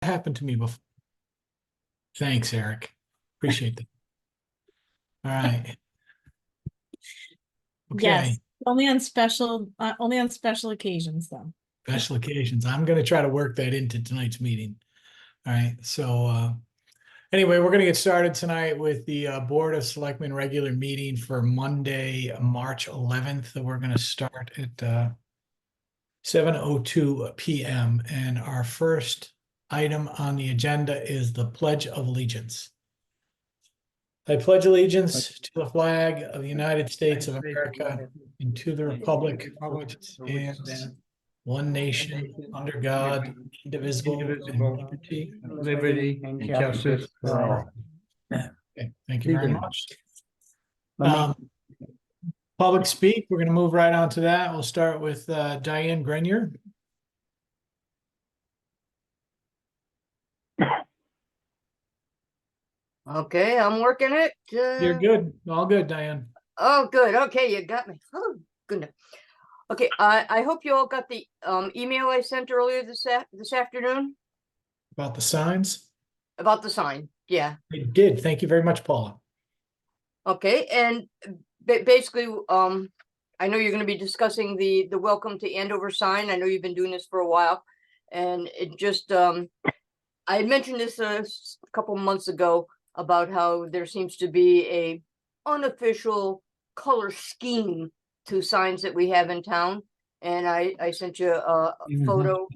happened to me before. Thanks, Eric. Appreciate that. All right. Okay. Yes, only on special occasions though. Special occasions. I'm going to try to work that into tonight's meeting. All right. So anyway, we're going to get started tonight with the Board of Selectmen regular meeting for Monday, March 11th. We're going to start at 7:02 p.m. And our first item on the agenda is the Pledge of Allegiance. I pledge allegiance to the flag of the United States of America and to the republic for which it stands, one nation, under God, indivisible, and liberty and justice for all. Okay, thank you very much. Public speak, we're going to move right on to that. We'll start with Diane Grenier. Okay, I'm working it. You're good. All good, Diane. Oh, good. Okay, you got me. Oh, goodness. Okay, I hope you all got the email I sent earlier this afternoon About the signs? about the sign. Yeah. I did. Thank you very much, Paula. Okay, and basically, I know you're going to be discussing the welcome to Andover sign. I know you've been doing this for a while, and it just I had mentioned this a couple months ago about how there seems to be a unofficial color scheme to signs that we have in town. And I sent you a photo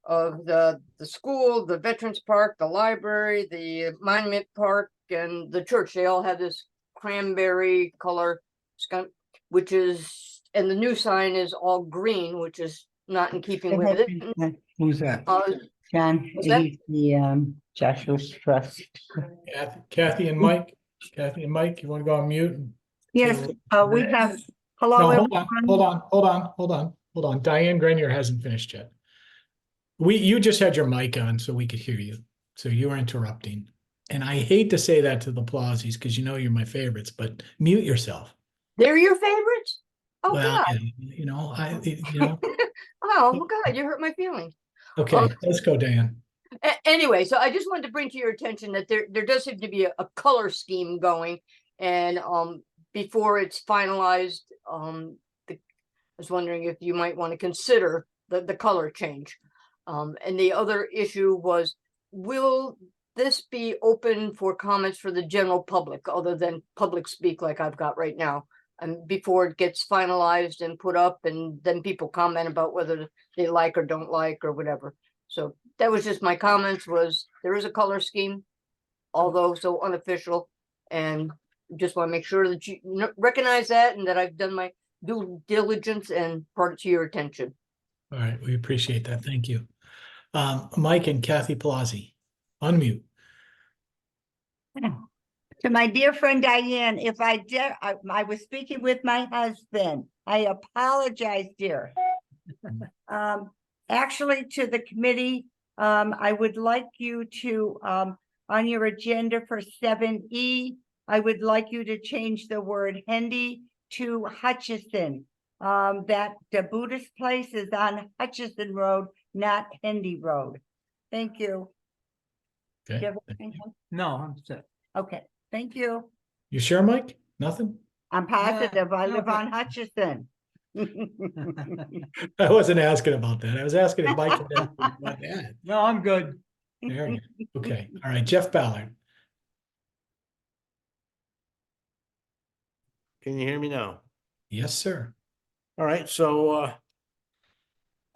of the school, the Veterans Park, the library, the Monument Park, and the church. They all have this cranberry color, which is, and the new sign is all green, which is not in keeping with it. Who's that? John, he's the Joshua's Trust. Kathy and Mike. Kathy and Mike, you want to go on mute? Yes, we have, hello, No, everyone. hold on. Diane Grenier hasn't finished yet. You just had your mic on so we could hear you. So you were interrupting. And I hate to say that to the Plausies because you know you're my favorites, but mute yourself. They're your favorites? Oh, Well, God. you know, you know. Oh, God, you hurt my feelings. Okay, let's go, Dan. Anyway, so I just wanted to bring to your attention that there does seem to be a color scheme going, and before it's finalized, I was wondering if you might want to consider the color change. And the other issue was, will this be open for comments for the general public other than public speak like I've got right now? And before it gets finalized and put up, and then people comment about whether they like or don't like or whatever. So that was just my comments. Was there is a color scheme, although so unofficial, and just want to make sure that you recognize that and that I've done my due diligence and brought it to your attention. All right, we appreciate that. Thank you. Mike and Kathy Palazzi, unmute. To my dear friend Diane, if I did, I was speaking with my husband. I apologize, dear. Actually, to the committee, I would like you to, on your agenda for 7E, I would like you to change the word Hendy to Hutchison. That the Buddhist place is on Hutchison Road, not Hendy Road. Thank you. Okay. Do you have anything? No, I'm set. Okay, thank you. You sure, Mike? Nothing? I'm positive. I live okay. on Hutchison. I wasn't asking about that. I was asking if Mike had anything about that. No, I'm good. There you go. Okay. All right. Jeff Ballard. Can you hear me now? Yes, sir. All right, so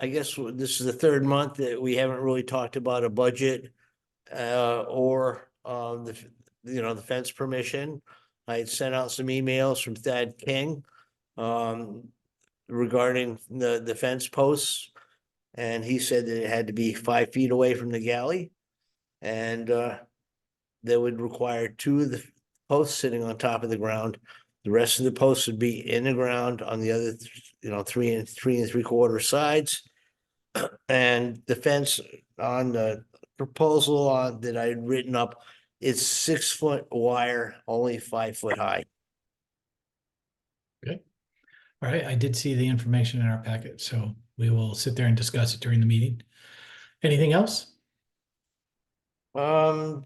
I guess this is the third month that we haven't really talked about a budget or the fence permission. I had sent out some emails from Thad King regarding the fence posts, and he said that it had to be 5 feet away from the galley, and that would require 2 of the posts sitting on top of the ground. The rest of the posts would be in the ground on the other, 3 and 3/3 sides. And the fence on the proposal that I had written up, it's 6-foot wire, only 5 foot high. Okay. All right. I did see the information in our packet, so we will sit there and discuss it during the meeting. Anything else? No,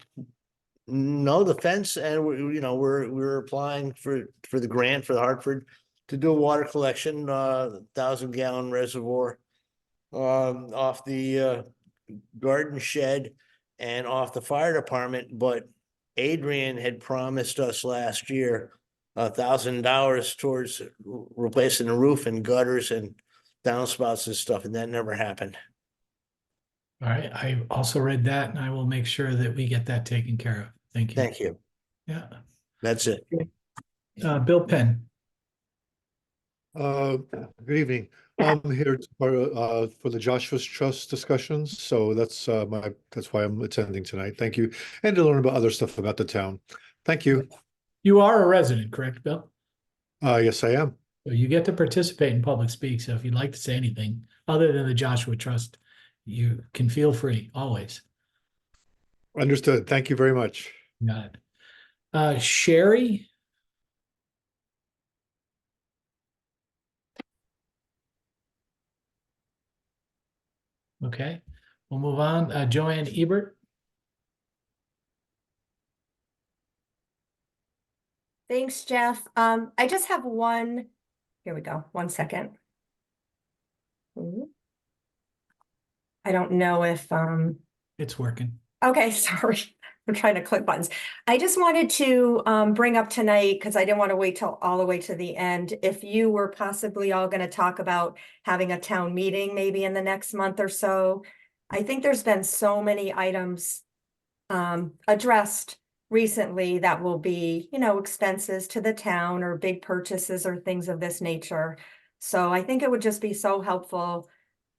the fence, and we're applying for the grant for the Hartford to do a water collection, 1,000 gallon reservoir. Off the garden shed and off the fire department, but Adrian had promised us last year $1,000 towards replacing the roof and gutters and downspouts and stuff, and that never happened. All right, I also read that and I will make sure that we get that taken care of. Thank you. Thank you. Yeah. That's it. Bill Penn. Good evening. I'm here for the Joshua's Trust discussions, so that's why I'm attending tonight. Thank you, and to learn about other stuff about the town. Thank you. You are a resident, correct, Bill? Yes, I am. So you get to participate in public speak. So if you'd like to say anything other than the Joshua Trust, you can feel free always. Understood. Thank you very much. Got it. Sherry. Okay, we'll move on. Joanne Ebert. Thanks, Jeff. I just have one, here we go, 1 second. I don't know if, It's working. okay, sorry. I'm trying to click buttons. I just wanted to bring up tonight, because I didn't want to wait till all the way to the end, if you were possibly all going to talk about having a town meeting maybe in the next month or so. I think there's been so many items addressed recently that will be, expenses to the town or big purchases or things of this nature. So I think it would just be so helpful.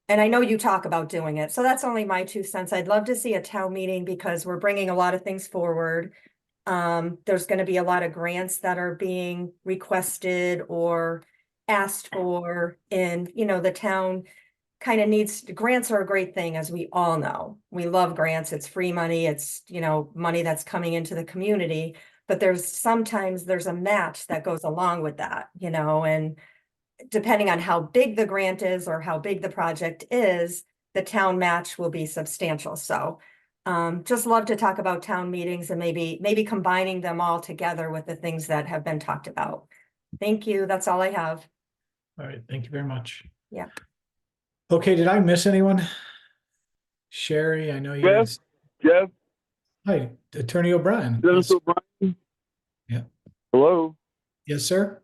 And I know you talk about doing it, so that's only my 2 cents. I'd love to see a town meeting because we're bringing a lot of things forward. There's going to be a lot of grants that are being requested or asked for, and the town kind of needs, grants are a great thing, as we all know. We love grants. It's free money. It's, money that's coming into the community, but sometimes there's a match that goes along with that, and depending on how big the grant is or how big the project is, the town match will be substantial. So just love to talk about town meetings and maybe combining them all together with the things that have been talked about. Thank you. That's all I have. All right, thank you very much. Yeah. Okay, did I miss anyone? Sherry, I know you're. Jeff, Hi, Attorney O'Brien. Dennis Yes. O'Brien. Yeah. Hello. Yes, sir.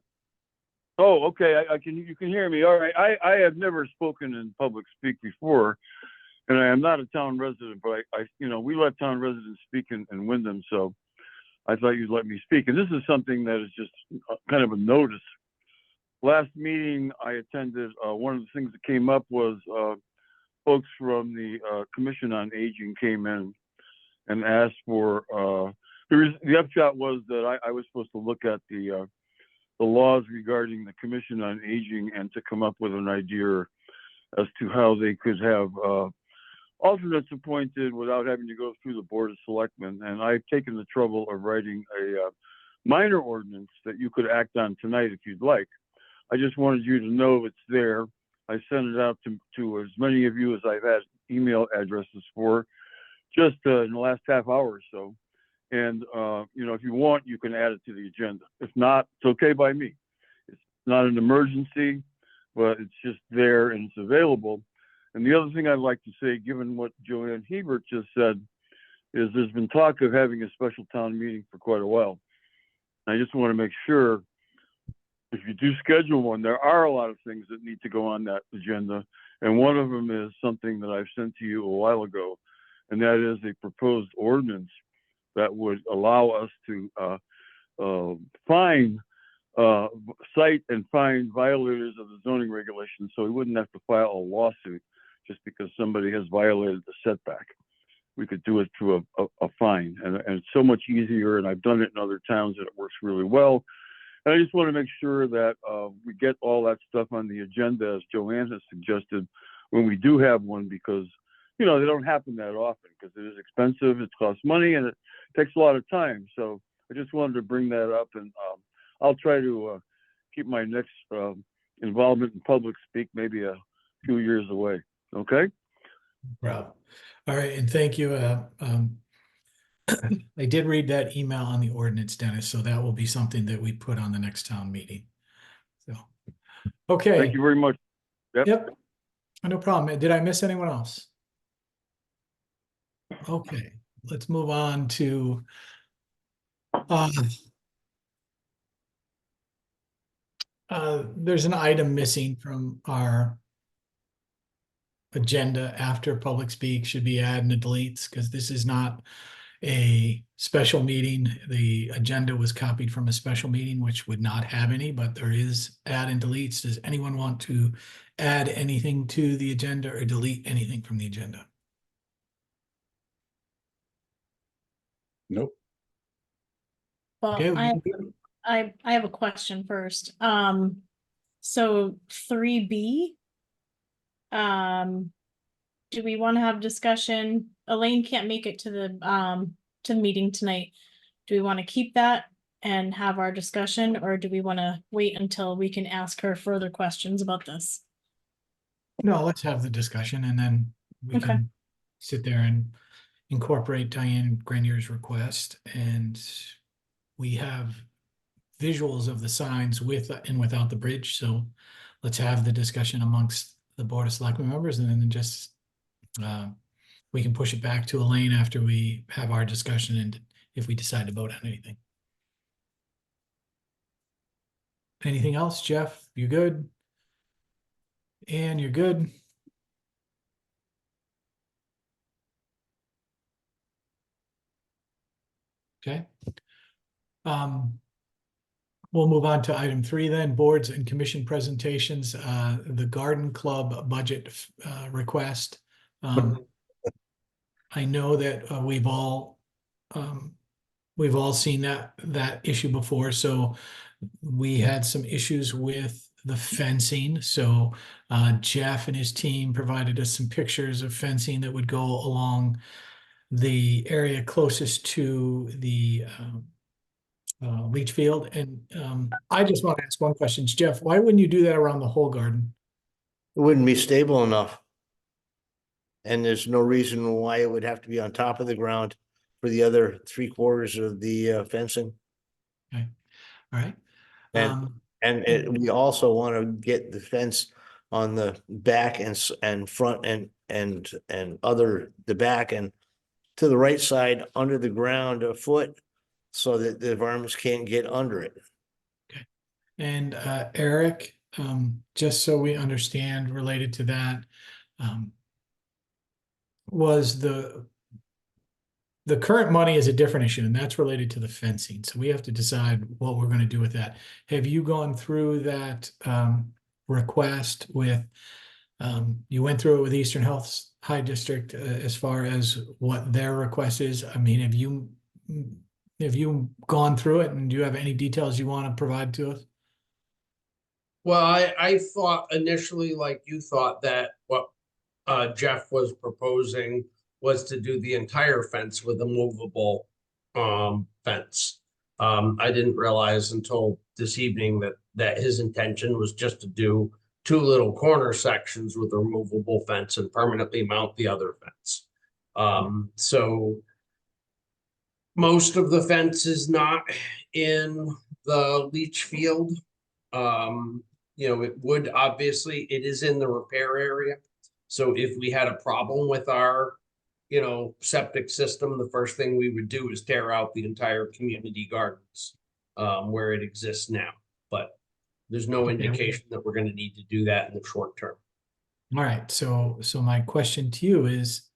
Oh, okay. You can hear me. All right. I have never spoken in public speak before, and I am not a town resident, but we let town residents speak in Wyndham, so I thought you'd let me speak. And this is something that is just kind of a notice. Last meeting I attended, one of the things that came up was folks from the Commission on Aging came in and asked for, the upshot was that I was supposed to look at the laws regarding the Commission on Aging and to come up with an idea as to how they could have alternates appointed without having to go through the Board of Selectmen. And I've taken the trouble of writing a minor ordinance that you could act on tonight if you'd like. I just wanted you to know it's there. I sent it out to as many of you as I've had email addresses for just in the last half hour or so. And, if you want, you can add it to the agenda. If not, it's okay by me. It's not an emergency, but it's just there and it's available. And the other thing I'd like to say, given what Joanne Hebert just said, is there's been talk of having a special town meeting for quite a while. I just want to make sure if you do schedule one, there are a lot of things that need to go on that agenda. And one of them is something that I've sent to you a while ago, and that is a proposed ordinance that would allow us to cite and fine violators of the zoning regulations, so we wouldn't have to file a lawsuit just because somebody has violated the setback. We could do it through a fine, and it's so much easier, and I've done it in other towns and it works really well. And I just want to make sure that we get all that stuff on the agenda, as Joanne has suggested, when we do have one, because they don't happen that often because it is expensive, it costs money, and it takes a lot of time. So I just wanted to bring that up, and I'll try to keep my next involvement in public speak maybe a few years away. Okay? Rob. All right, and thank you. I did read that email on the ordinance, Dennis, so that will be something that we put on the next town meeting. So, okay. Thank you very much. Yep, no problem. Did I miss anyone else? Okay, let's move on to there's an item missing from our agenda after public speak, should be add and deletes, because this is not a special meeting. The agenda was copied from a special meeting, which would not have any, but there is add and deletes. Does anyone want to add anything to the agenda or delete anything from the agenda? Nope. Well, Okay, I have a question first. So 3B. Do we want to have discussion? Elaine can't make it to the meeting tonight. Do we want to keep that and have our discussion, or do we want to wait until we can ask her further questions about this? no, let's have the discussion and then we Okay. can sit there and incorporate Diane Grenier's request, and we have visuals of the signs with and without the bridge, so let's have the discussion amongst the Board of Selectmen members, and then just we can push it back to Elaine after we have our discussion and if we decide to vote on anything. Anything else, Jeff? You good? And you're good? Okay. We'll move on to item 3 then, boards and commission presentations, the garden club budget request. I know that we've all seen that issue before, so we had some issues with the fencing. So Jeff and his team provided us some pictures of fencing that would go along the area closest to the leach field. And I just want to ask one question. Jeff, why wouldn't you do that around the whole garden? It wouldn't be stable enough. And there's no reason why it would have to be on top of the ground for the other 3/4 of the fencing. Okay, all right. We also want to get the fence on the back and front and other, the back and to the right side under the ground a foot so that the varmints can't get under it. And Eric, just so we understand related to that, was the current money is a different issue, and that's related to the fencing. So we have to decide what we're going to do with that. Have you gone through that request with, you went through it with Eastern Health High District as far as what their request is? I mean, have you gone through it, and do you have any details you want to provide to us? Well, I thought initially, like you thought, that what Jeff was proposing was to do the entire fence with a movable fence. I didn't realize until this evening that his intention was just to do 2 little corner sections with a removable fence and permanently mount the other fence. So most of the fence is not in the leach field. You know, it would obviously, it is in the repair area. So if we had a problem with our, you know, septic system, the first thing we would do is tear out the entire community gardens where it exists now. But there's no indication that we're going to need to do that in the short term. All right, so my question to you is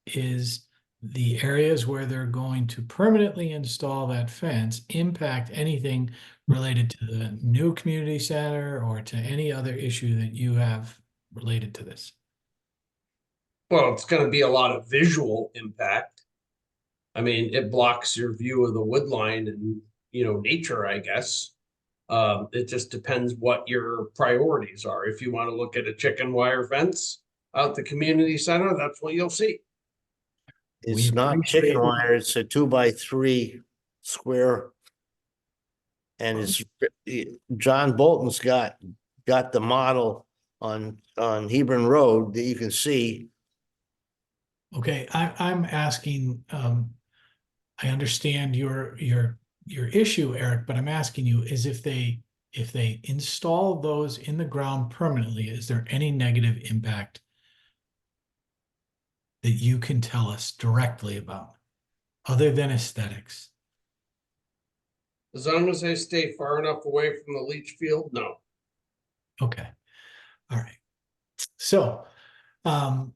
the areas where they're going to permanently install that fence impact anything related to the new community center or to any other issue that you have related to this? Well, it's going to be a lot of visual impact. I mean, it blocks your view of the wood line and, you know, nature, I guess. It just depends what your priorities are. If you want to look at a chicken wire fence out the community center, that's what you'll see. It's not chicken wire, it's a 2x3 square. And it's John Bolton's got the model on Hebron Road that you can see. Okay, I'm asking, I understand your issue, Eric, but I'm asking you is if they install those in the ground permanently, is there any negative impact that you can tell us directly about, other than aesthetics? As long as they stay far enough away from the leach field, no. Okay, all right. So, now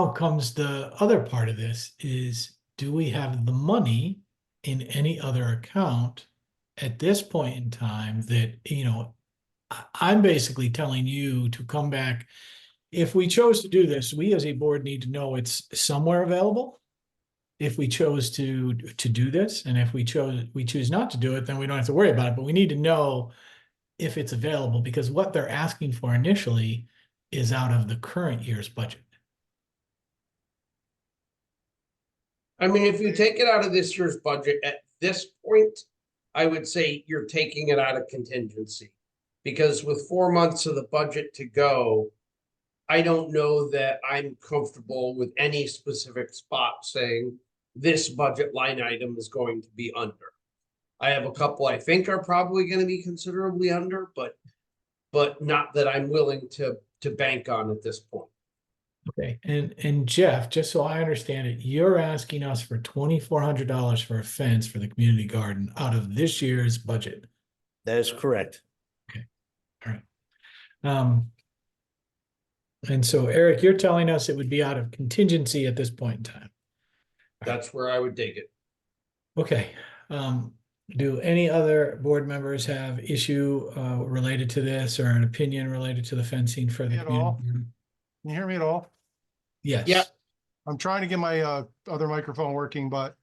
comes the other part of this is, do we have the money in any other account at this point in time that, I'm basically telling you to come back. If we chose to do this, we as a board need to know it's somewhere available. If we chose to do this, and if we choose not to do it, then we don't have to worry about it, but we need to know if it's available, because what they're asking for initially is out of the current year's budget. I mean, if you take it out of this year's budget at this point, I would say you're taking it out of contingency. Because with 4 months of the budget to go, I don't know that I'm comfortable with any specific spot saying this budget line item is going to be under. I have a couple I think are probably going to be considerably under, but not that I'm willing to bank on at this point. Okay, and Jeff, just so I understand it, you're asking us for $2,400 for a fence for the community garden out of this year's budget. That is correct. All right. And so Eric, you're telling us it would be out of contingency at this point in time. That's where I would take it. Okay. Do any other board members have issue related to this or an opinion related to the fencing for the At all? community garden? Can you hear me at all? Yes. Yeah. I'm trying to get my other microphone working, but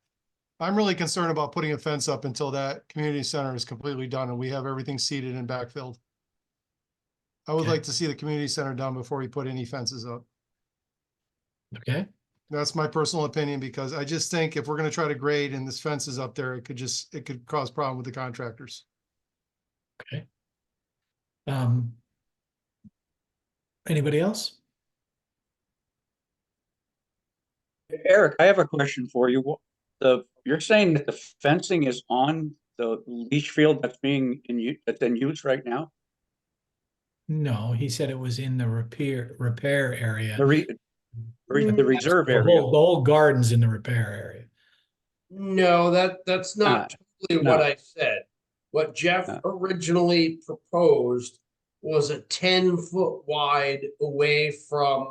I'm really concerned about putting a fence up until that community center is completely done and we have everything seeded and backfilled. I would Okay. like to see the community center done before we put any fences up. Okay. That's my personal opinion, because I just think if we're gonna try to grade and this fence is up there, it could cause problem with the contractors. Okay. Anybody else? Eric, I have a question for you. You're saying that the fencing is on the leach field that's that's in use right now? No, he said it was in the repair area. The reserve The area. whole garden's in the repair area. No, that's not totally no. what I said. What Jeff originally proposed was a 10-foot wide away from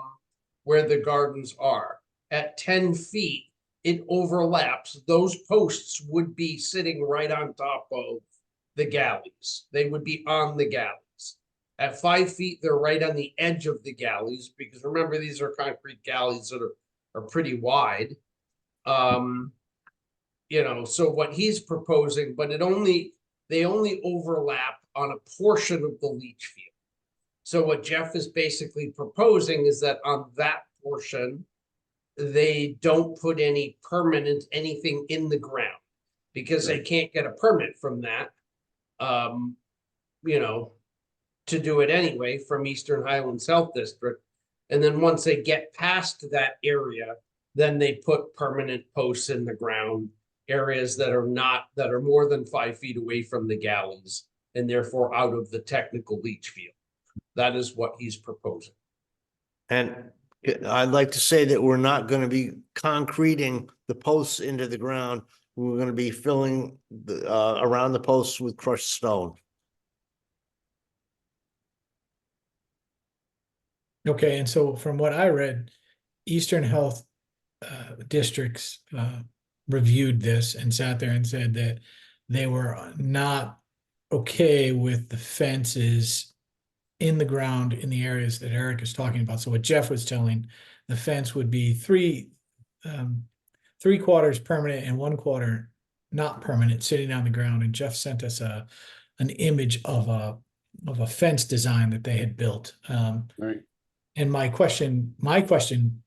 where the gardens are. At 10 feet, it overlaps. Those posts would be sitting right on top of the galleys. They would be on the galleys. At 5 feet, they're right on the edge of the galleys, because remember, these are concrete galleys that are pretty wide. So what he's proposing, but they only overlap on a portion of the leach field. So what Jeff is basically proposing is that on that portion, they don't put any permanent anything in the ground, because they can't get a permit from that, to do it anyway from Eastern Highlands Health District. And then once they get past that area, then they put permanent posts in the ground, areas that are more than 5 feet away from the galleys and therefore out of the technical leach field. That is what he's proposing. And I'd like to say that we're not going to be concreting the posts into the ground. We're going to be filling around the posts with crushed stone. Okay, and so from what I read, Eastern Health districts reviewed this and sat there and said that they were not okay with the fences in the ground in the areas that Eric is talking about. So what Jeff was telling, the fence would be three quarters permanent and 1/4 not permanent, sitting on the ground. And Jeff sent us an image of a fence design that they had built. Right. And my question,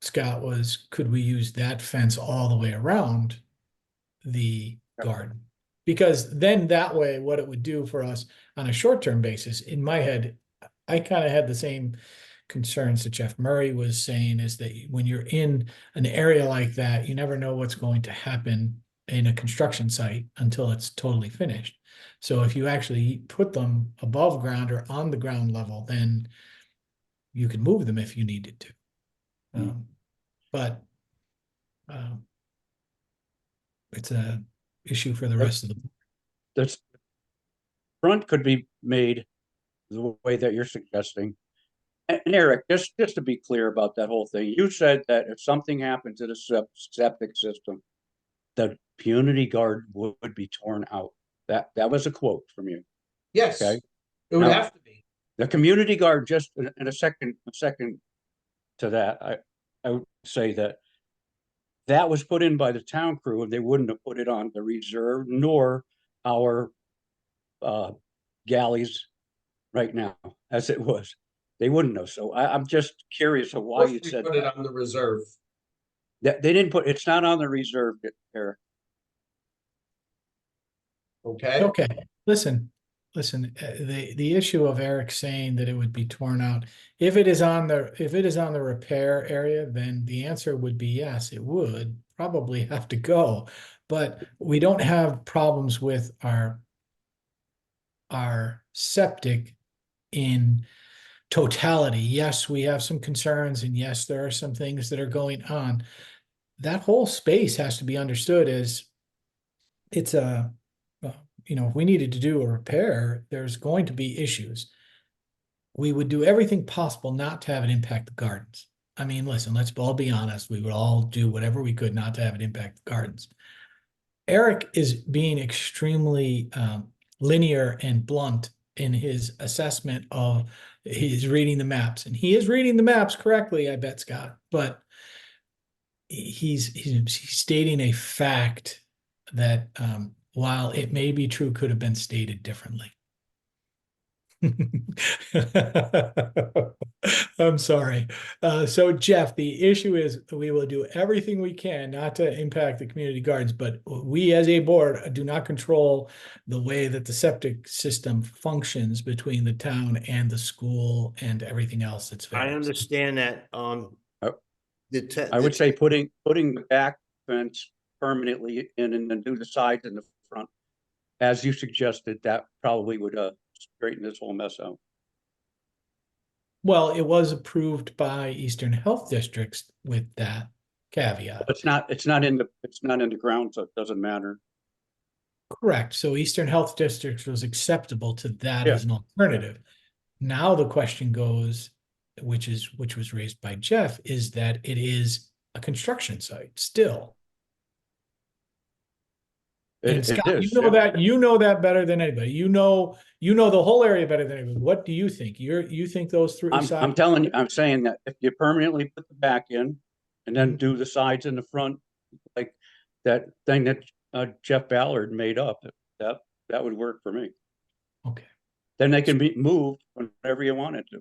Scott, was, could we use that fence all the way around the garden? Because then that way, what it would do for us on a short-term basis, in my head, I kind of had the same concerns that Jeff Murray was saying is that when you're in an area like that, you never know what's going to happen in a construction site until it's totally finished. So if you actually put them above ground or on the ground level, then you can move them if you needed to. But it's a issue for the rest of the. This front could be made the way that you're suggesting. And Eric, just to be clear about that whole thing, you said that if something happened to the septic system, the community garden would be torn out. That was a quote from you. Yes, Okay. it would Now- have to be. The community garden, just in a second to that, I would say that was put in by the town crew, and they wouldn't have put it on the reserve nor our galleys right now, as it was. They wouldn't have. So I'm just curious of why you First we said put it on the reserve. that they didn't put, it's not on the reserve, Eric. Okay, Okay, listen, the issue of Eric saying that it would be torn out, if it is on the repair area, then the answer would be yes, it would probably have to go. But we don't have problems with our septic in totality. Yes, we have some concerns, and yes, there are some things that are going on. That whole space has to be understood as it's a, if we needed to do a repair, there's going to be issues. We would do everything possible not to have it impact the gardens. I mean, listen, let's all be honest. We would all do whatever we could not to have it impact the gardens. Eric is being extremely linear and blunt in his assessment of he's reading the maps, and he is reading the maps correctly, I bet, Scott, but he's stating a fact that while it may be true, could have been stated differently. I'm sorry. So Jeff, the issue is we will do everything we can not to impact the community gardens, but we as a board do not control the way that the septic system functions between the town and the school and everything else that's I there. understand that, I would say putting the back fence permanently in and then do the sides and the front, as you suggested, that probably would straighten this whole mess out. Well, it was approved by Eastern Health Districts with that caveat. It's not in the ground, so it doesn't matter. Correct. So Eastern Health Districts was acceptable to that Yeah. as an alternative. Now the question goes, which was raised by Jeff, is that it is a construction site still. And It Scott, is, you know that better than anybody. You know the whole area better than anybody. What do you think? You think those three I'm sides? telling you, I'm saying that if you permanently put the back in and then do the sides and the front, like that thing that Jeff Ballard made up, that would work for me. Okay. Then they can be moved whenever you wanted to.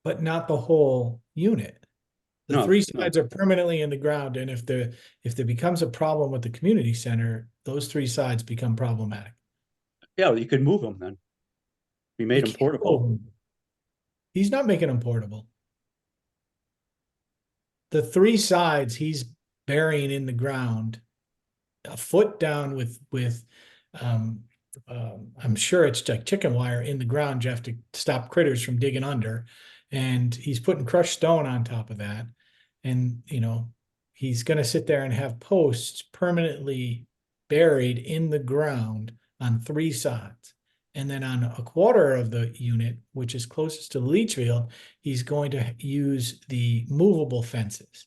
But not the whole unit. The No, three no. sides are permanently in the ground, and if there becomes a problem with the community center, those three sides become problematic. Yeah, you could move them then. We made You them can't portable. move them. He's not making them portable. The three sides he's burying in the ground, a foot down with I'm sure it's like chicken wire in the ground, Jeff, to stop critters from digging under. And he's putting crushed stone on top of that. And, he's going to sit there and have posts permanently buried in the ground on three sides. And then on a quarter of the unit, which is closest to the leach field, he's going to use the movable fences.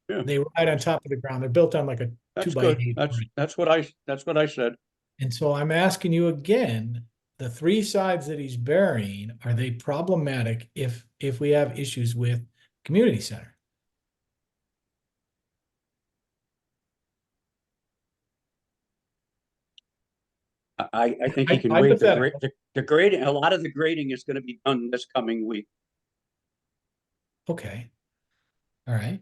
Yeah. They ride on top of the ground. They're built on like a That's 2x8. good. That's what I said. And so I'm asking you again, the three sides that he's burying, are they problematic if we have issues with community center? I think he can wait. Hypothetical. The grading, a lot of the grading is going to be done this coming week. Okay. All right.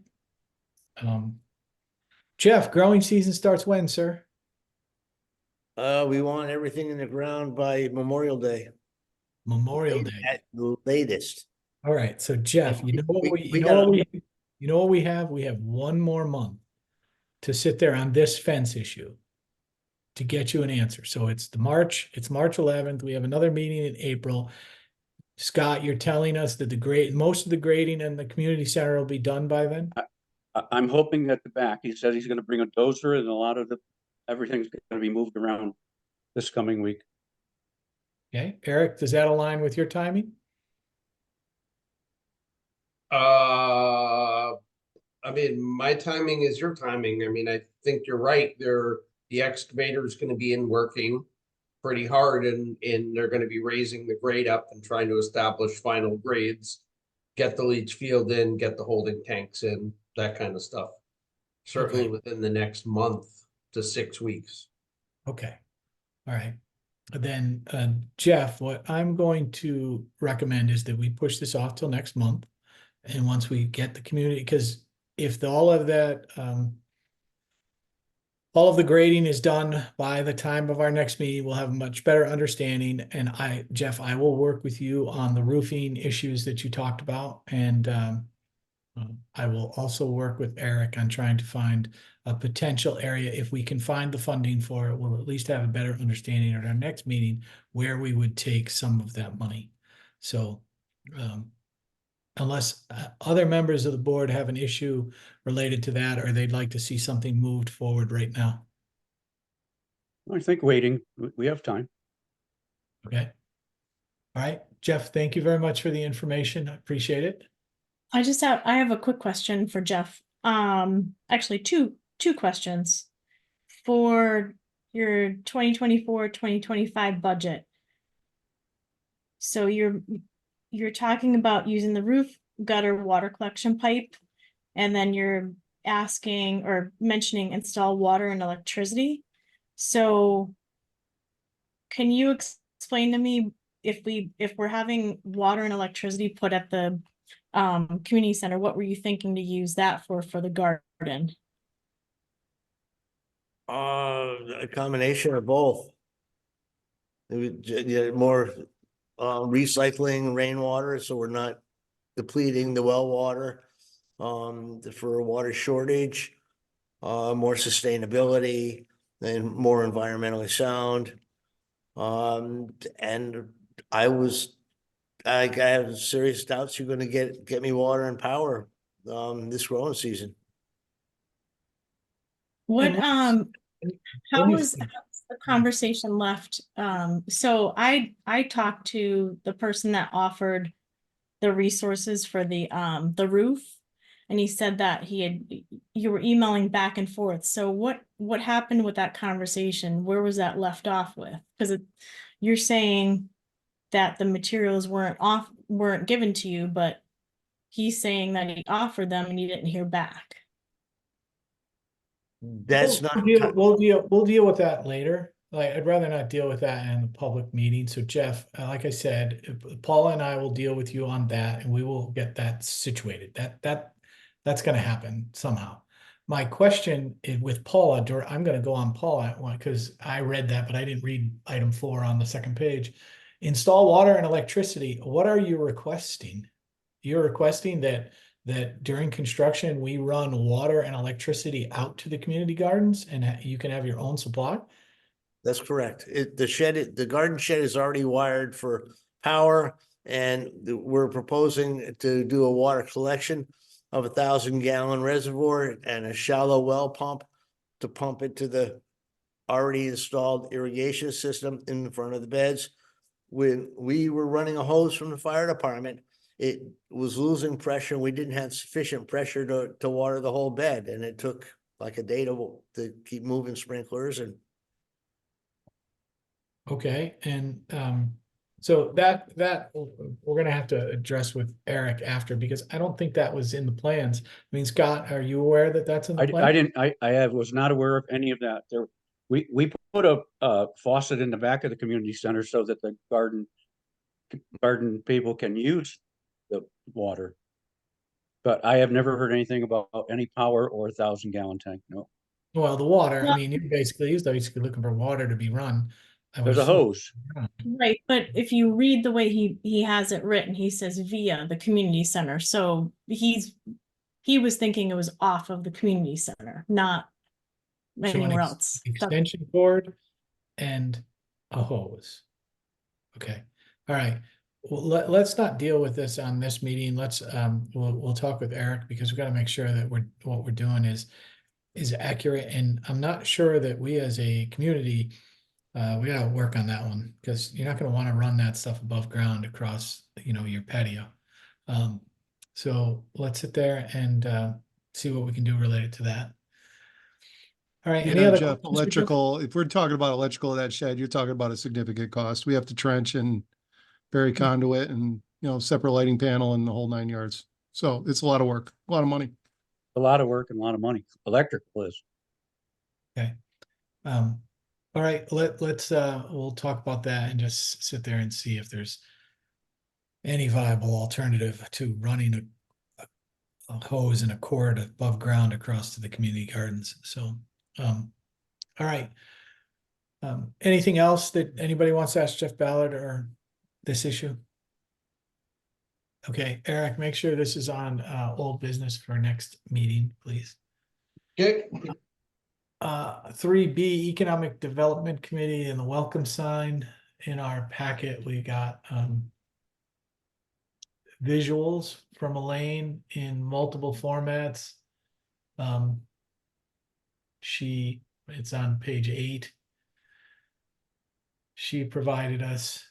Jeff, growing season starts when, sir? we want everything in the ground by Memorial Day. Memorial Day. At the latest. All right, so Jeff, you know what We- we, we gotta- you know what we have? We have one more month to sit there on this fence issue to get you an answer. So it's March 11th. We have another meeting in April. Scott, you're telling us that most of the grading in the community center will be done by then? I'm hoping at the back, he said he's gonna bring a dozer and a lot of everything's gonna be moved around this coming week. Okay, Eric, does that align with your timing? I mean, my timing is your timing. I mean, I think you're right. The excavator is gonna be in working pretty hard and they're gonna be raising the grade up and trying to establish final grades. Get the leach field in, get the holding tanks in, that kind of stuff. Certainly Okay. within the next month to 6 weeks. Okay, all right. Then, Jeff, what I'm going to recommend is that we push this off till next month. And once we get the community, because if all of that, all of the grading is done by the time of our next meeting, we'll have a much better understanding. And Jeff, I will work with you on the roofing issues that you talked about. And I will also work with Eric on trying to find a potential area. If we can find the funding for it, we'll at least have a better understanding at our next meeting where we would take some of that money. So, unless other members of the board have an issue related to that, or they'd like to see something moved forward right now. I think waiting, we have time. Okay. All right, Jeff, thank you very much for the information. I appreciate it. I have a quick question for Jeff. Actually two questions. For your 2024-2025 budget. So you're talking about using the roof gutter water collection pipe, and then you're asking or mentioning install water and electricity. So can you explain to me if we're having water and electricity put at the community center, what were you thinking to use that for the garden? A combination of both. It would get more recycling rainwater, so we're not depleting the well water for a water shortage, more sustainability and more environmentally sound. And I have serious doubts you're gonna get me water and power this growing season. What And how when you was the conversation left? So I talked to the person that offered the resources for the roof, and he said that you were emailing back and forth. So what happened with that conversation? Where was that left off with? Because you're saying that the materials weren't given to you, but he's saying that he offered them and you didn't hear back. That's not. We'll deal with that later. Like, I'd rather not deal with that in a public meeting. So Jeff, like I said, Paula and I will deal with you on that, and we will get that situated. That's gonna happen somehow. My question is with Paula, I'm gonna go on Paula because I read that, but I didn't read item 4 on the second page. Install water and electricity. What are you requesting? You're requesting that during construction, we run water and electricity out to the community gardens and you can have your own supply? That's correct. The garden shed is already wired for power, and we're proposing to do a water collection of 1,000-gallon reservoir and a shallow well pump to pump it to the already installed irrigation system in front of the beds. When we were running a hose from the fire department, it was losing pressure. We didn't have sufficient pressure to water the whole bed, and it took like a day to keep moving sprinklers. And Okay, and so that we're gonna have to address with Eric after, because I don't think that was in the plans. I mean, Scott, are you aware that that's in the plan? I was not aware of any of that. We put a faucet in the back of the community center so that the garden people can use the water. But I have never heard anything about any power or 1,000-gallon tank, no. Well, the water, I mean, you're basically looking for water to be run. I would There's a assume. hose. Right, but if you read the way he has it written, he says via the community center, so he was thinking it was off of the community center, not So an anywhere else. extension cord and a hose. Okay, all right. Well, let's not deal with this on this meeting. Let's, we'll talk with Eric because we gotta make sure that what we're doing is accurate. And I'm not sure that we as a community, we gotta work on that one because you're not gonna wanna run that stuff above ground across, your patio. So let's sit there and, see what we can do related to that. All right, any Yeah, other Jeff, questions for Jeff? electrical, if we're talking about electrical of that shed, you're talking about a significant cost. We have to trench and bury conduit and, separate lighting panel and the whole 9 yards. So it's a lot of work, a lot of money. A lot of work and a lot of money. Electrical is. Okay. All right, let's we'll talk about that and just sit there and see if there's any viable alternative to running a hose and a cord above ground across to the community gardens. So, all right. Anything else that anybody wants to ask Jeff Ballard or this issue? Okay, Eric, make sure this is on old business for next meeting, please. Okay, 3B Economic Development Committee and the welcome sign. In our packet, we got visuals from Elaine in multiple formats. It's on page 8. She provided us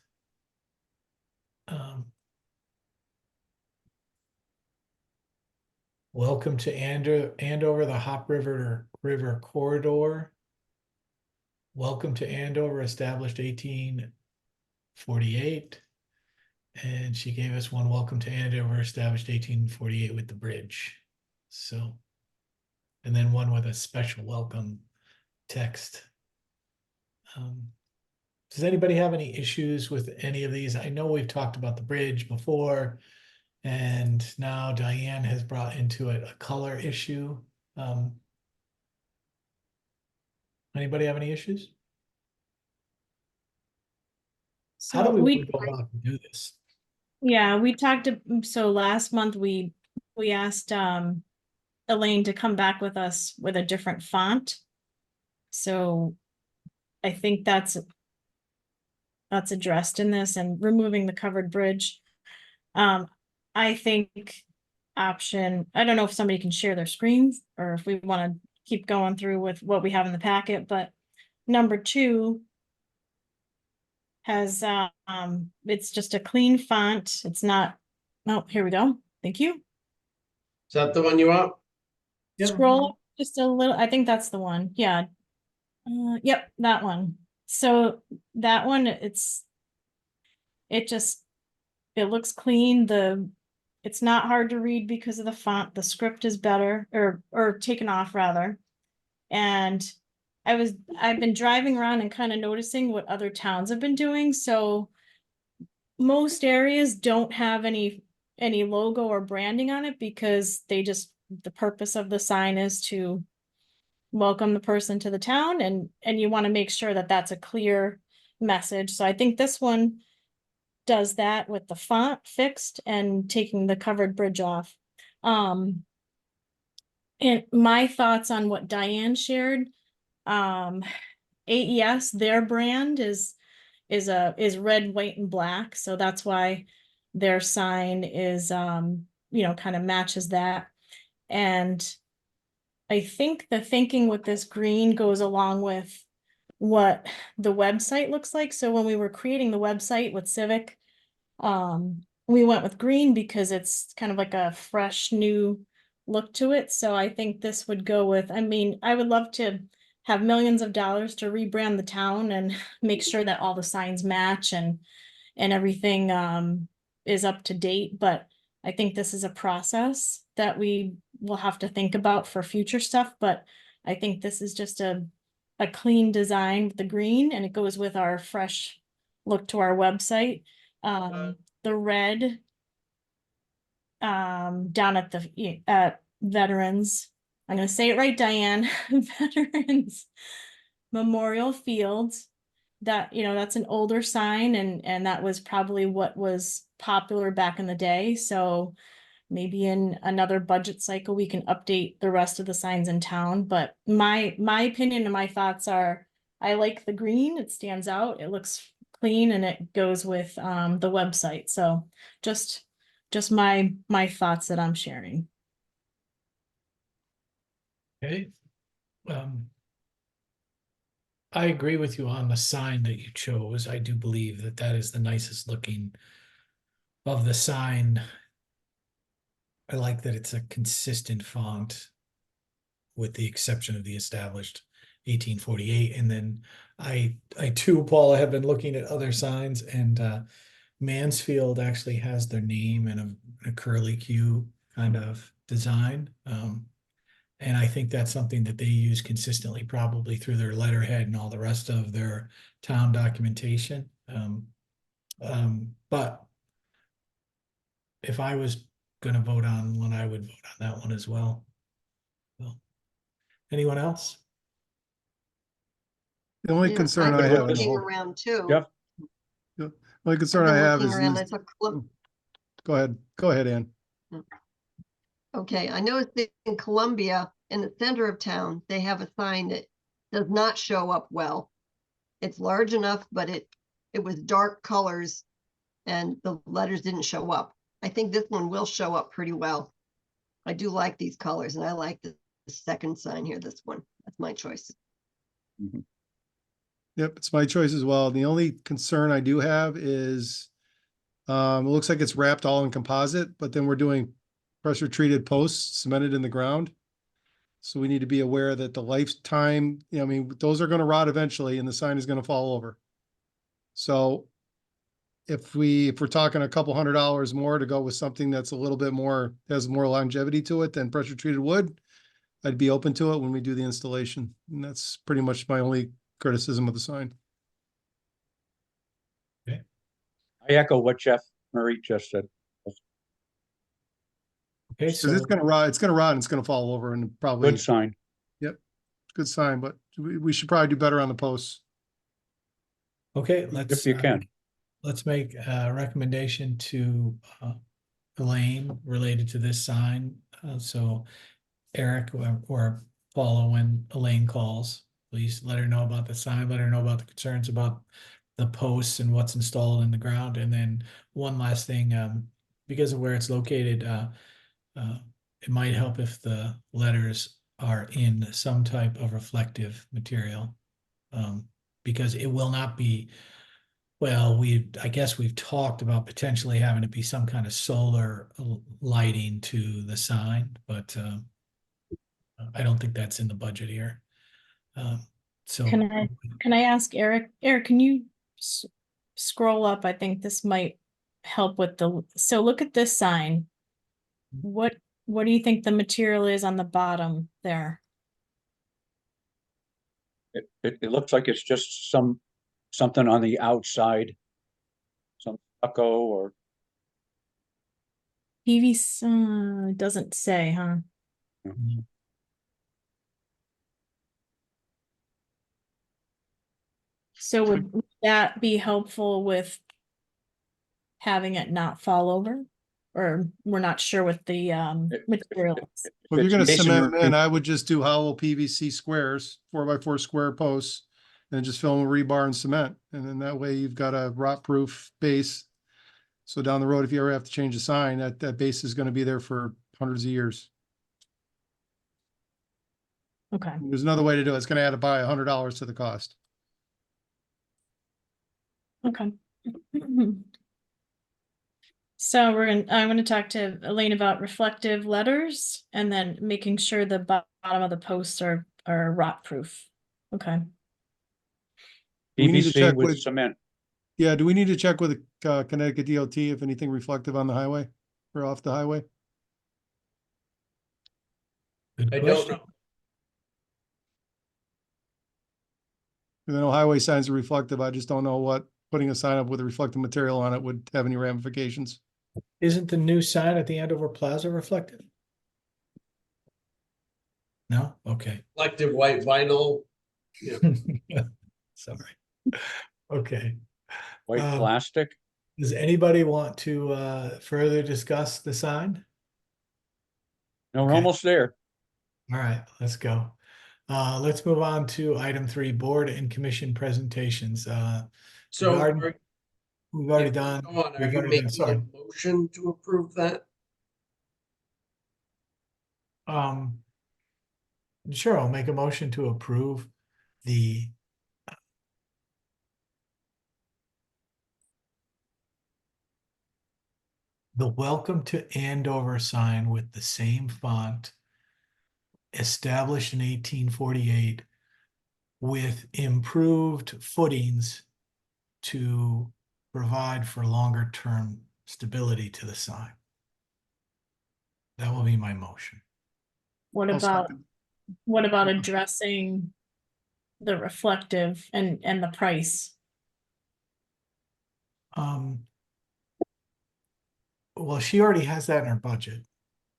welcome to Andover, the Hop River Corridor. Welcome to Andover, established 1848. And she gave us one, welcome to Andover, established 1848 with the bridge. So, and then one with a special welcome text. Does anybody have any issues with any of these? I know we've talked about the bridge before, and now Diane has brought into it a color issue. Anybody have any issues? How do So we go about to do this? yeah, we talked, so last month we asked Elaine to come back with us with a different font. So I think that's addressed in this, and removing the covered bridge. I think I don't know if somebody can share their screens or if we want to keep going through with what we have in the packet, but number 2 has it's just a clean font. It's not, oh, here we go. Thank you. is that the one you want? Scroll up just a little. I think that's the one. Yeah. Yep, that one. So that one, it looks clean. It's not hard to read because of the font. The script is better, or taken off rather. And I've been driving around and kind of noticing what other towns have been doing. So most areas don't have any logo or branding on it because the purpose of the sign is to welcome the person to the town, and you want to make sure that that's a clear message. So I think this one does that with the font fixed and taking the covered bridge off. And my thoughts on what Diane shared, AES, their brand is red, white, and black. So that's why their sign is, kind of matches that. And I think the thinking with this green goes along with what the website looks like. So when we were creating the website with Civic, we went with green because it's kind of like a fresh new look to it. So I think this would go with, I would love to have millions of dollars to rebrand the town and make sure that all the signs match and everything is up to date. But I think this is a process that we will have to think about for future stuff. But I think this is just a clean design with the green, and it goes with our fresh look to our website. The red down at Veterans, I'm gonna say it right, Diane, Veterans Memorial Fields that, you know, that's an older sign and that was probably what was popular back in the day. So maybe in another budget cycle, we can update the rest of the signs in town. But my opinion and my thoughts are, I like the green. It stands out. It looks clean and it goes with the website. So just my thoughts that I'm sharing. Okay. I agree with you on the sign that you chose. I do believe that that is the nicest looking of the sign. I like that it's a consistent font with the exception of the established 1848. And then I too, Paula, have been looking at other signs, and Mansfield actually has their name in a curly Q kind of design. And I think that's something that they use consistently, probably through their letterhead and all the rest of their town documentation. But if I was going to vote on one, I would vote on that one as well. So, anyone else? The only Yeah, concern I've I been have in the looking whole, around too. Yep. the only I've concern I been have looking is, around. I these- saw go ahead, Ann. Okay, I noticed that in Columbia, in the center of town, they have a sign that does not show up well. It's large enough, but it was dark colors and the letters didn't show up. I think this one will show up pretty well. I do like these colors and I like the second sign here, this one. That's my choice. Yep, it's my choice as well. The only concern I do have is, it looks like it's wrapped all in composite, but then we're doing pressure treated posts cemented in the ground. So we need to be aware that the lifetime, I mean, those are gonna rot eventually and the sign is gonna fall over. So if we're talking a couple $100 more to go with something that's a little bit more, has more longevity to it than pressure treated wood, I'd be open to it when we do the installation. And that's pretty much my only criticism of the sign. I echo what Jeff Murray just said. Okay, Cause so it's gonna rot and it's gonna fall over and probably, Good sign. good sign, but we should probably do better on the posts. okay, If you can. let's make a recommendation to Elaine related to this sign. So Eric or Paula, when Elaine calls, please let her know about the sign, let her know about the concerns about the posts and what's installed in the ground. And then one last thing, because of where it's located, it might help if the letters are in some type of reflective material. Because it will not be, well, I guess we've talked about potentially having to be some kind of solar lighting to the sign, but I don't think that's in the budget here. So Can I ask Eric? Eric, can you scroll up? I think this might help with so look at this sign. What do you think the material is on the bottom there? It looks like it's just something on the outside. Some stucco or PVC, it doesn't say, huh? So would that be helpful with having it not fall over? Or we're not sure what the material is. Well, if you're gonna it's cement them in, masonry. I would just do hollow PVC squares, 4x4 square posts, and just fill them with rebar and cement. And then that way you've got a rot-proof base. So down the road, if you ever have to change a sign, that base is gonna be there for hundreds of years. Okay. There's another way to do it. It's gonna add about $100 to the cost. Okay. So I'm gonna talk to Elaine about reflective letters and then making sure the bottom of the posts are rot proof. Okay. We need to PVC check with with- cement. Yeah, do we need to check with Connecticut DOT if anything reflective on the highway or off the highway? good I don't question. know. Because I know highway signs are reflective. I just don't know what putting a sign up with a reflective material on it would have any ramifications. Isn't the new sign at the Andover Plaza reflective? No? Okay. Reflective white vinyl. Sorry. Okay. White Um, plastic. Does anybody want to further discuss the sign? No, we're Okay. almost there. All right, let's go. Let's move on to item 3, board and commission presentations. So We've already yeah, done. go on, are We've you already done, making a sorry. motion to approve that? Sure, I'll make a motion to approve the welcome to Andover sign with the same font established in 1848 with improved footings to provide for longer term stability to the sign. That will be my motion. What I'll about, second. what about addressing the reflective and the price? Well, she already has that in her budget.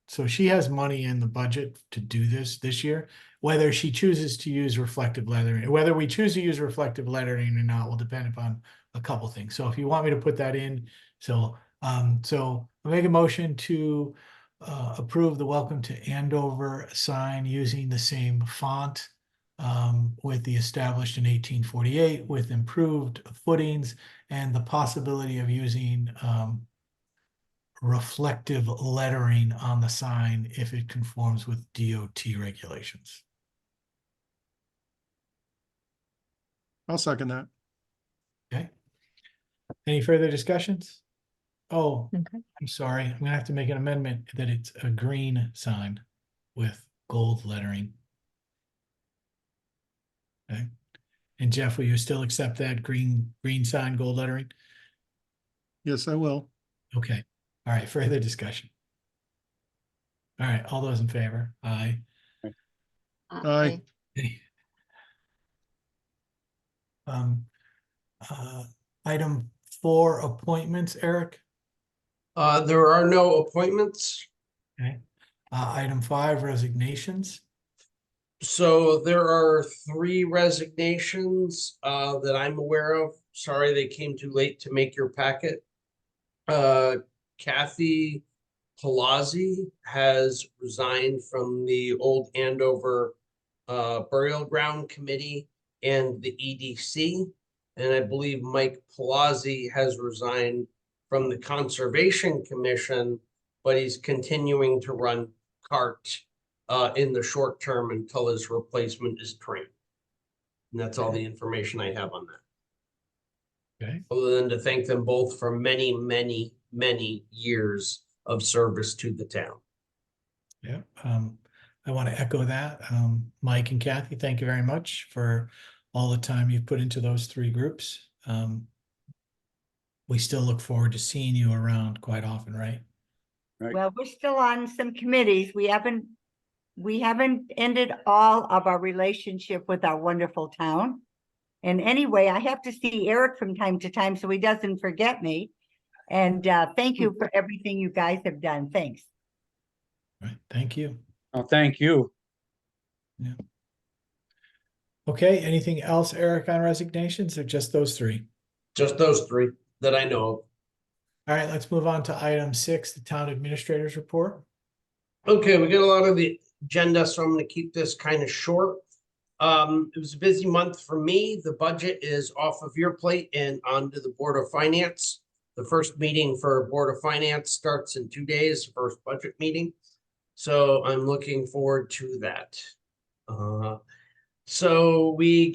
So she has money in the budget to do this year. Whether she chooses to use reflective lettering, whether we choose to use reflective lettering or not will depend upon a couple things. So if you want me to put that in, so I'll make a motion to approve the welcome to Andover sign using the same font with the established in 1848 with improved footings and the possibility of using reflective lettering on the sign if it conforms with DOT regulations. I'll second that. Okay. Any further discussions? Oh, Okay. I'm sorry. I'm gonna have to make an amendment that it's a green sign with gold lettering. Okay. And Jeff, will you still accept that green sign, gold lettering? Yes, I will. Okay. All right. Further discussion. All right. All those in favor? Aye. Aye. Um, item 4, appointments, Eric. There are no appointments. Okay. Item 5, resignations. So there are 3 resignations that I'm aware of. Sorry, they came too late to make your packet. Kathy Palazzi has resigned from the old Andover Burial Ground Committee and the EDC. And I believe Mike Palazzi has resigned from the Conservation Commission, but he's continuing to run CART in the short term until his replacement is trained. And that's all the information I have on that. Okay. Other than to thank them both for many, many, many years of service to the town. Yeah. I want to echo that. Mike and Kathy, thank you very much for all the time you've put into those 3 groups. We still look forward to seeing you around quite often, right? Right. Well, we're still on some committees. We haven't ended all of our relationship with our wonderful town. And anyway, I have to see Eric from time to time so he doesn't forget me. And thank you for everything you guys have done. Thanks. All right. Thank you. Oh, thank you. Yeah. Okay. Anything else, Eric, on resignations or just those 3? Just those 3 that I know of. All right. Let's move on to item 6, the town administrator's report. Okay, we got a lot of the agenda, so I'm gonna keep this kind of short. It was a busy month for me. The budget is off of your plate and onto the Board of Finance. The first meeting for Board of Finance starts in 2 days, first budget meeting. So I'm looking forward to that. So we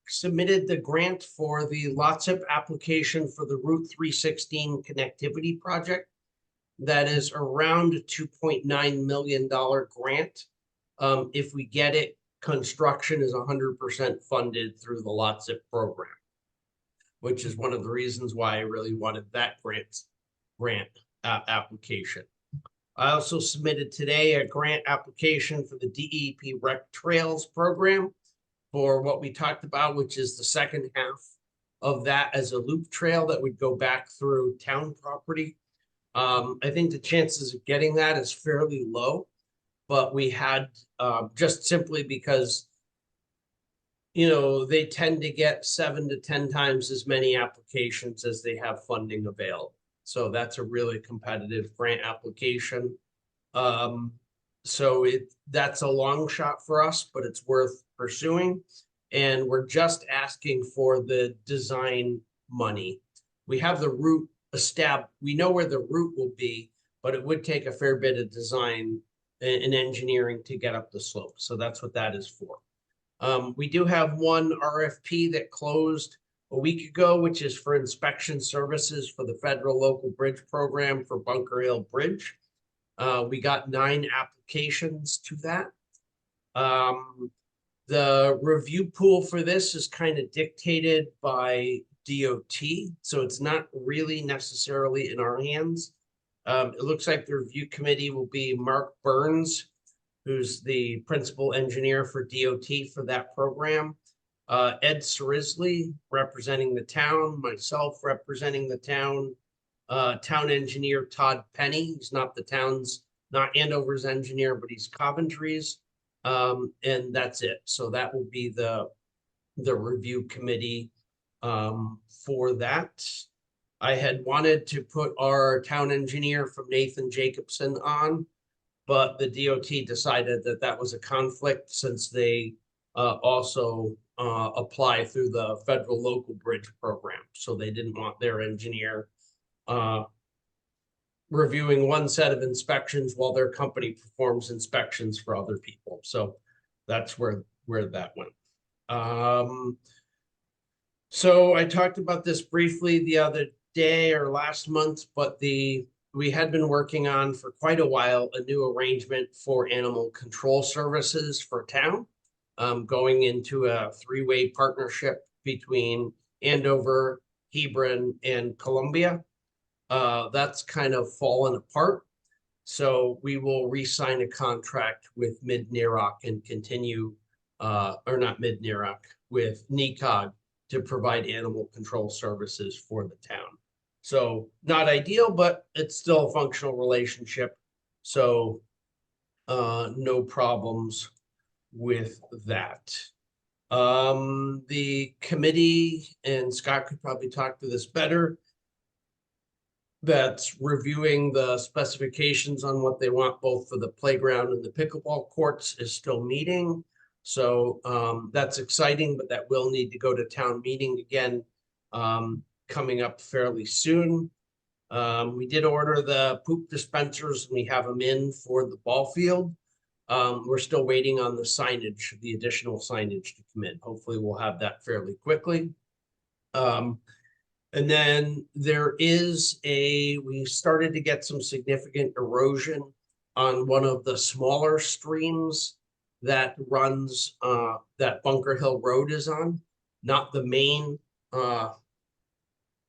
submitted the grant for the LOTSIP application for the Route 316 connectivity project. That is around a $2.9 million grant. If we get it, construction is 100% funded through the LOTSIP program, which is one of the reasons why I really wanted that grant application. I also submitted today a grant application for the DEP Rec Trails program for what we talked about, which is the second half of that as a loop trail that would go back through town property. I think the chances of getting that is fairly low, but we had just simply because you know, they tend to get 7 to 10 times as many applications as they have funding available. So that's a really competitive grant application. So that's a long shot for us, but it's worth pursuing. And we're just asking for the design money. We have the route established. We know where the route will be, but it would take a fair bit of design and engineering to get up the slope. So that's what that is for. We do have one RFP that closed a week ago, which is for inspection services for the federal local bridge program for Bunker Hill Bridge. We got 9 applications to that. The review pool for this is kind of dictated by DOT, so it's not really necessarily in our hands. It looks like the review committee will be Mark Burns, who's the principal engineer for DOT for that program. Ed Srisley representing the town, myself representing the town, town engineer Todd Penny. He's not the town's, not Andover's engineer, but he's Coventry's. And that's it. So that will be the review committee for that. I had wanted to put our town engineer from Nathan Jacobson on, but the DOT decided that that was a conflict since they also apply through the federal local bridge program. So they didn't want their engineer reviewing one set of inspections while their company performs inspections for other people. So that's where that went. So I talked about this briefly the other day or last month, but we had been working on for quite a while a new arrangement for animal control services for town, going into a 3-way partnership between Andover, Hebron, and Columbia. That's kind of fallen apart. So we will re-sign a contract with Mid-Nerock and continue, or not Mid-Nerock, with NECOG to provide animal control services for the town. So not ideal, but it's still a functional relationship. So no problems with that. The committee, and Scott could probably talk to this better, that's reviewing the specifications on what they want both for the playground and the pickleball courts is still meeting. So that's exciting, but that will need to go to town meeting again coming up fairly soon. We did order the poop dispensers and we have them in for the ball field. We're still waiting on the signage, the additional signage to come in. Hopefully we'll have that fairly quickly. And then we started to get some significant erosion on one of the smaller streams that runs, that Bunker Hill Road is on, not the main,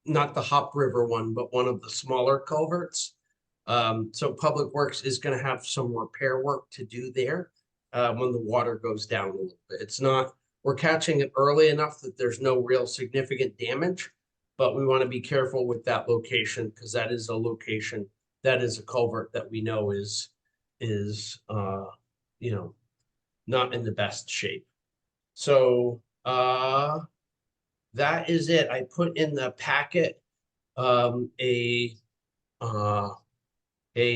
not the Hop River one, but one of the smaller culverts. So Public Works is going to have some repair work to do there when the water goes down a little bit. It's not, we're catching it early enough that there's no real significant damage, but we want to be careful with that location because that is a location, that is a culvert that we know is you know, not in the best shape. So that is it. I put in the packet a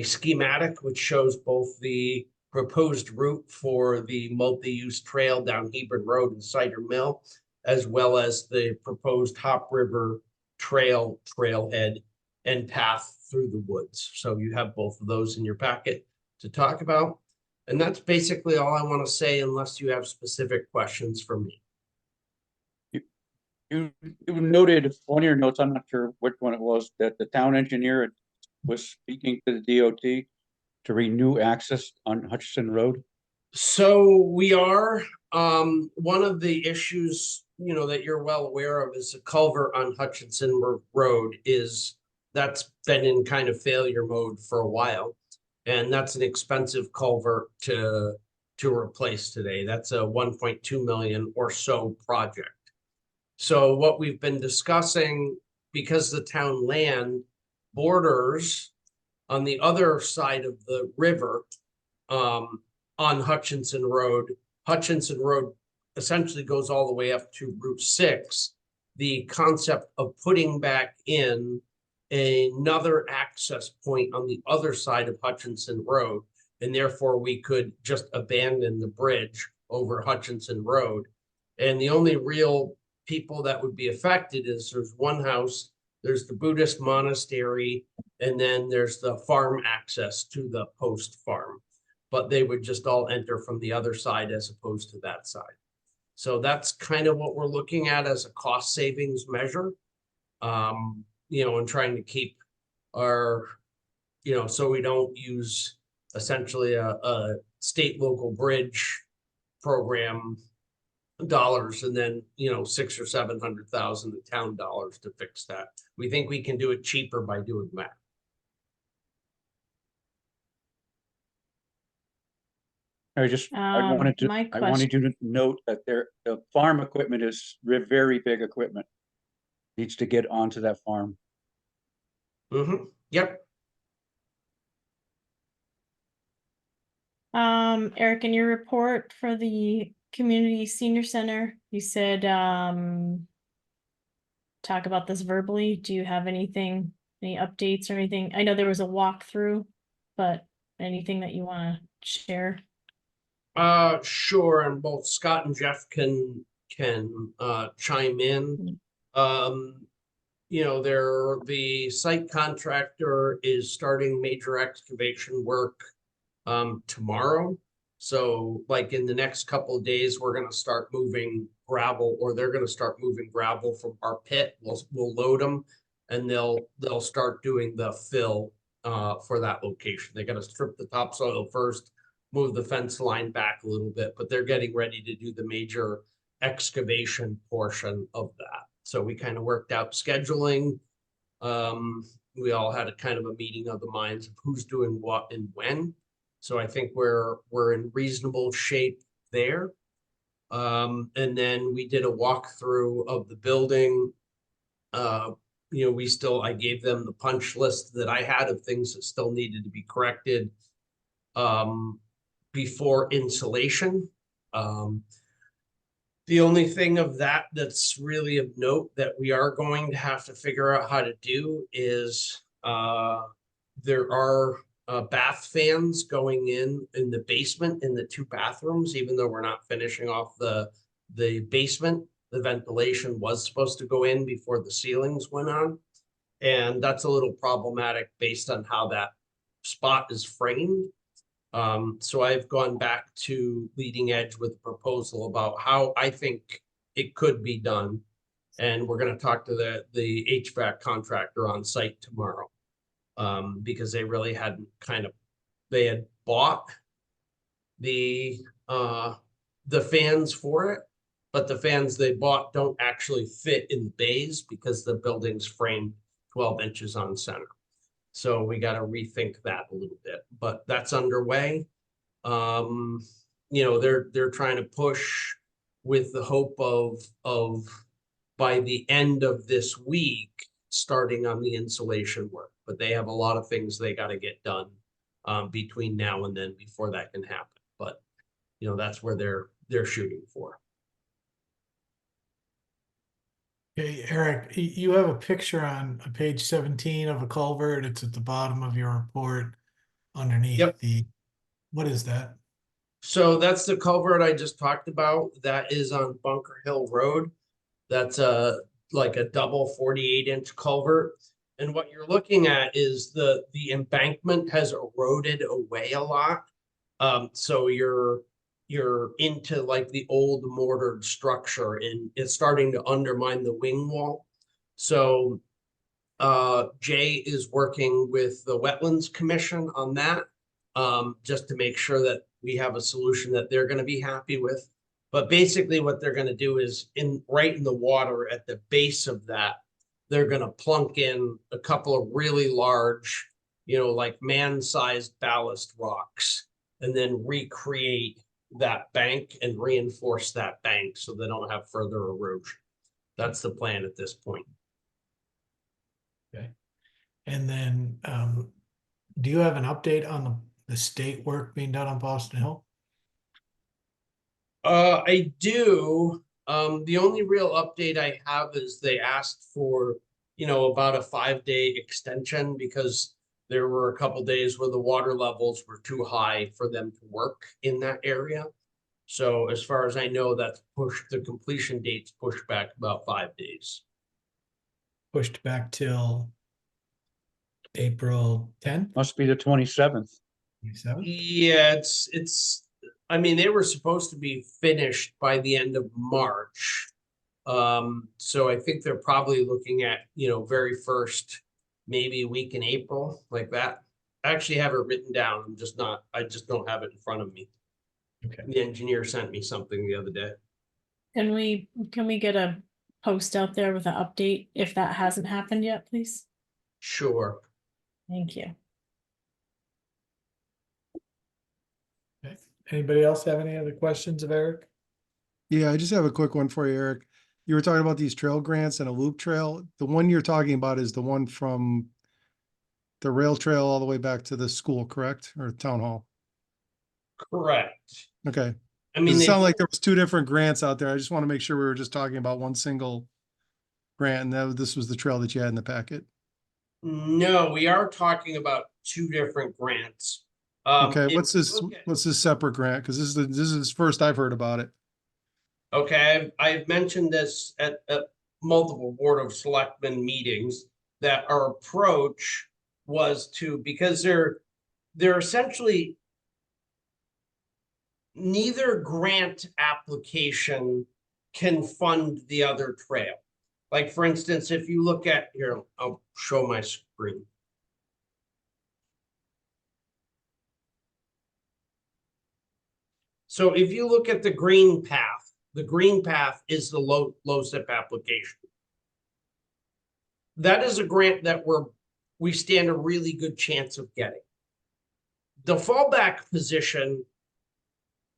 schematic which shows both the proposed route for the multi-use trail down Hebron Road and Cider Mill, as well as the proposed Hop River trailhead and path through the woods. So you have both of those in your packet to talk about. And that's basically all I want to say, unless you have specific questions for me. You noted on your notes, I'm not sure which one it was, that the town engineer was speaking to the DOT to renew access on Hutchinson Road. So we are, one of the issues, you know, that you're well aware of is a culvert on Hutchinson Road that's been in kind of failure mode for a while. And that's an expensive culvert to replace today. That's a 1.2 million or so project. So what we've been discussing, because the town land borders on the other side of the river, on Hutchinson Road essentially goes all the way up to Route 6, the concept of putting back in another access point on the other side of Hutchinson Road, and therefore we could just abandon the bridge over Hutchinson Road. And the only real people that would be affected is there's one house, there's the Buddhist monastery, and then there's the farm access to the post farm. But they would just all enter from the other side as opposed to that side. So that's kind of what we're looking at as a cost savings measure. You know, and trying to keep our, you know, so we don't use essentially a state local bridge program dollars and then, you know, 600,000 or 700,000 of town dollars to fix that. We think we can do it cheaper by doing that. I wanted you to note that the farm equipment is very big equipment. Needs to get onto that farm. Yep. Eric, in your report for the community senior center, you said, talk about this verbally. Do you have anything, any updates or anything? I know there was a walkthrough, but anything that you want to share? Sure, and both Scott and Jeff can chime in. You know, the site contractor is starting major excavation work tomorrow. So like in the next couple of days, we're gonna start moving gravel, or they're gonna start moving gravel from our pit. We'll load them and they'll start doing the fill for that location. They gotta strip the topsoil first, move the fence line back a little bit, but they're getting ready to do the major excavation portion of that. So we kind of worked out scheduling. We all had a kind of a meeting of the minds of who's doing what and when. So I think we're in reasonable shape there. And then we did a walkthrough of the building. You know, I gave them the punch list that I had of things that still needed to be corrected before insulation. The only thing of that that's really of note that we are going to have to figure out how to do is there are bath fans going in the basement in the 2 bathrooms, even though we're not finishing off the basement. The ventilation was supposed to go in before the ceilings went on. And that's a little problematic based on how that spot is framed. So I've gone back to Leading Edge with a proposal about how I think it could be done. And we're going to talk to the HVAC contractor on site tomorrow. Because they really hadn't they had bought the fans for it, but the fans they bought don't actually fit in the bays because the building's framed 12 inches on center. So we got to rethink that a little bit, but that's underway. You know, they're trying to push with the hope of by the end of this week, starting on the insulation work, but they have a lot of things they got to get done between now and then before that can happen. But, you know, that's where they're shooting for. Okay, Eric, you have a picture on page 17 of a culvert. It's at the bottom of your report underneath what is that? So that's the culvert I just talked about. That is on Bunker Hill Road. That's like a double 48-inch culvert. And what you're looking at is the embankment has eroded away a lot. So you're into like the old mortared structure and it's starting to undermine the wing wall. So Jay is working with the Wetlands Commission on that, just to make sure that we have a solution that they're going to be happy with. But basically what they're going to do is right in the water at the base of that, they're going to plunk in a couple of really large, you know, like man-sized ballast rocks and then recreate that bank and reinforce that bank so they don't have further erosion. That's the plan at this point. Okay. And then do you have an update on the state work being done on Boston Hill? I do. The only real update I have is they asked for, about a 5-day extension because there were a couple days where the water levels were too high for them to work in that area. So as far as I know, that's pushed, the completion date's pushed back about 5 days. Pushed back till April 10th, Must be the 27th. 27th? Yeah, I mean, they were supposed to be finished by the end of March. So I think they're probably looking at, very first, maybe a week in April, like that. I actually have it written down. I just don't have it in front of me. Okay. The engineer sent me something the other day. Can we get a post out there with an update if that hasn't happened yet, please? Sure. Thank you. Okay. Anybody else have any other questions of Eric? Yeah, I just have a quick one for you, Eric. You were talking about these trail grants and a loop trail. The one you're talking about is the one from the rail trail all the way back to the school, correct? Or town hall? Correct. Okay. I mean, It they, sounded like there was two different grants out there. I just want to make sure we were just talking about one single grant and that this was the trail that you had in the packet. no, we are talking about two different grants. Okay, if what's you this, look at- what's this separate grant? Because this is first I've heard about it. Okay, I've mentioned this at multiple Board of Selectmen meetings, that our approach was to, because they're essentially neither grant application can fund the other trail. Like, for instance, if you look at here, I'll show my screen. So if you look at the green path is the low zip application. That is a grant that we stand a really good chance of getting. The fallback position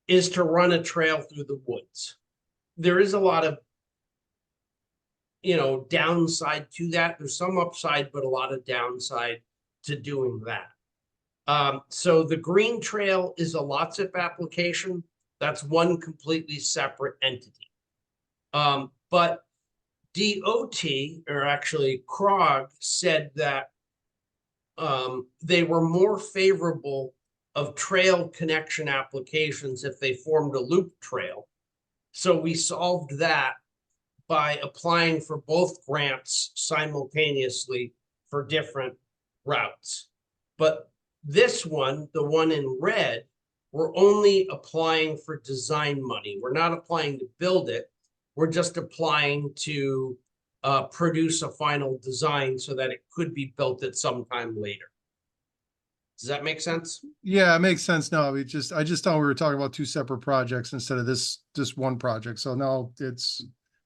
is to run a trail through the woods. There is a lot of, downside to that. There's some upside, but a lot of downside to doing that. So the green trail is a lot zip application. That's one completely separate entity. But DOT, or actually CROG, said that they were more favorable of trail connection applications if they formed a loop trail. So we solved that by applying for both grants simultaneously for different routes. But this one, the one in red, we're only applying for design money. We're not applying to build it. We're just applying to produce a final design so that it could be built at some time later. Does that make sense? Yeah, it makes sense now. I just thought we were talking about two separate projects instead of this one project. So now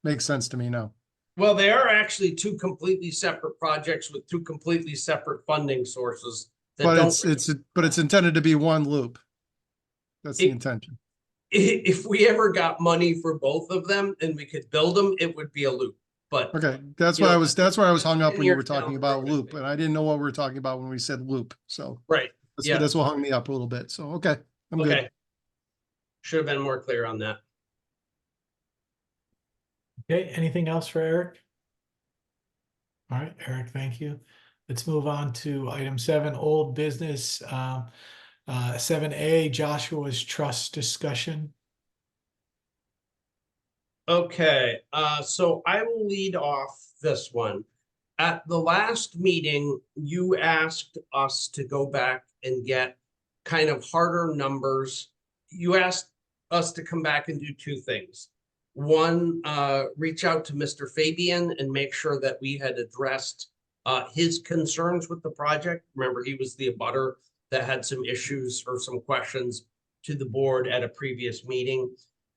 makes sense to me now. Well, they are actually two completely separate projects with two completely separate funding sources. But it's intended to be one loop. That's the intention. If we ever got money for both of them and we could build them, it would be a loop. But Okay, that's why I was hung up when you were down talking the about road, I loop, think. and I didn't know what we were talking about when we said loop. So right. Yeah. that's what hung me up a little bit. So okay, I'm good. Okay. Should have been more clear on that. Okay, anything else for Eric? All right, Eric, thank you. Let's move on to item 7, old business. 7A, Joshua's trust discussion. Okay, so I will lead off this one. At the last meeting, you asked us to go back and get kind of harder numbers. You asked us to come back and do two things. One, reach out to Mr. Fabian and make sure that we had addressed his concerns with the project. Remember, he was the abutter that had some issues or some questions to the board at a previous meeting.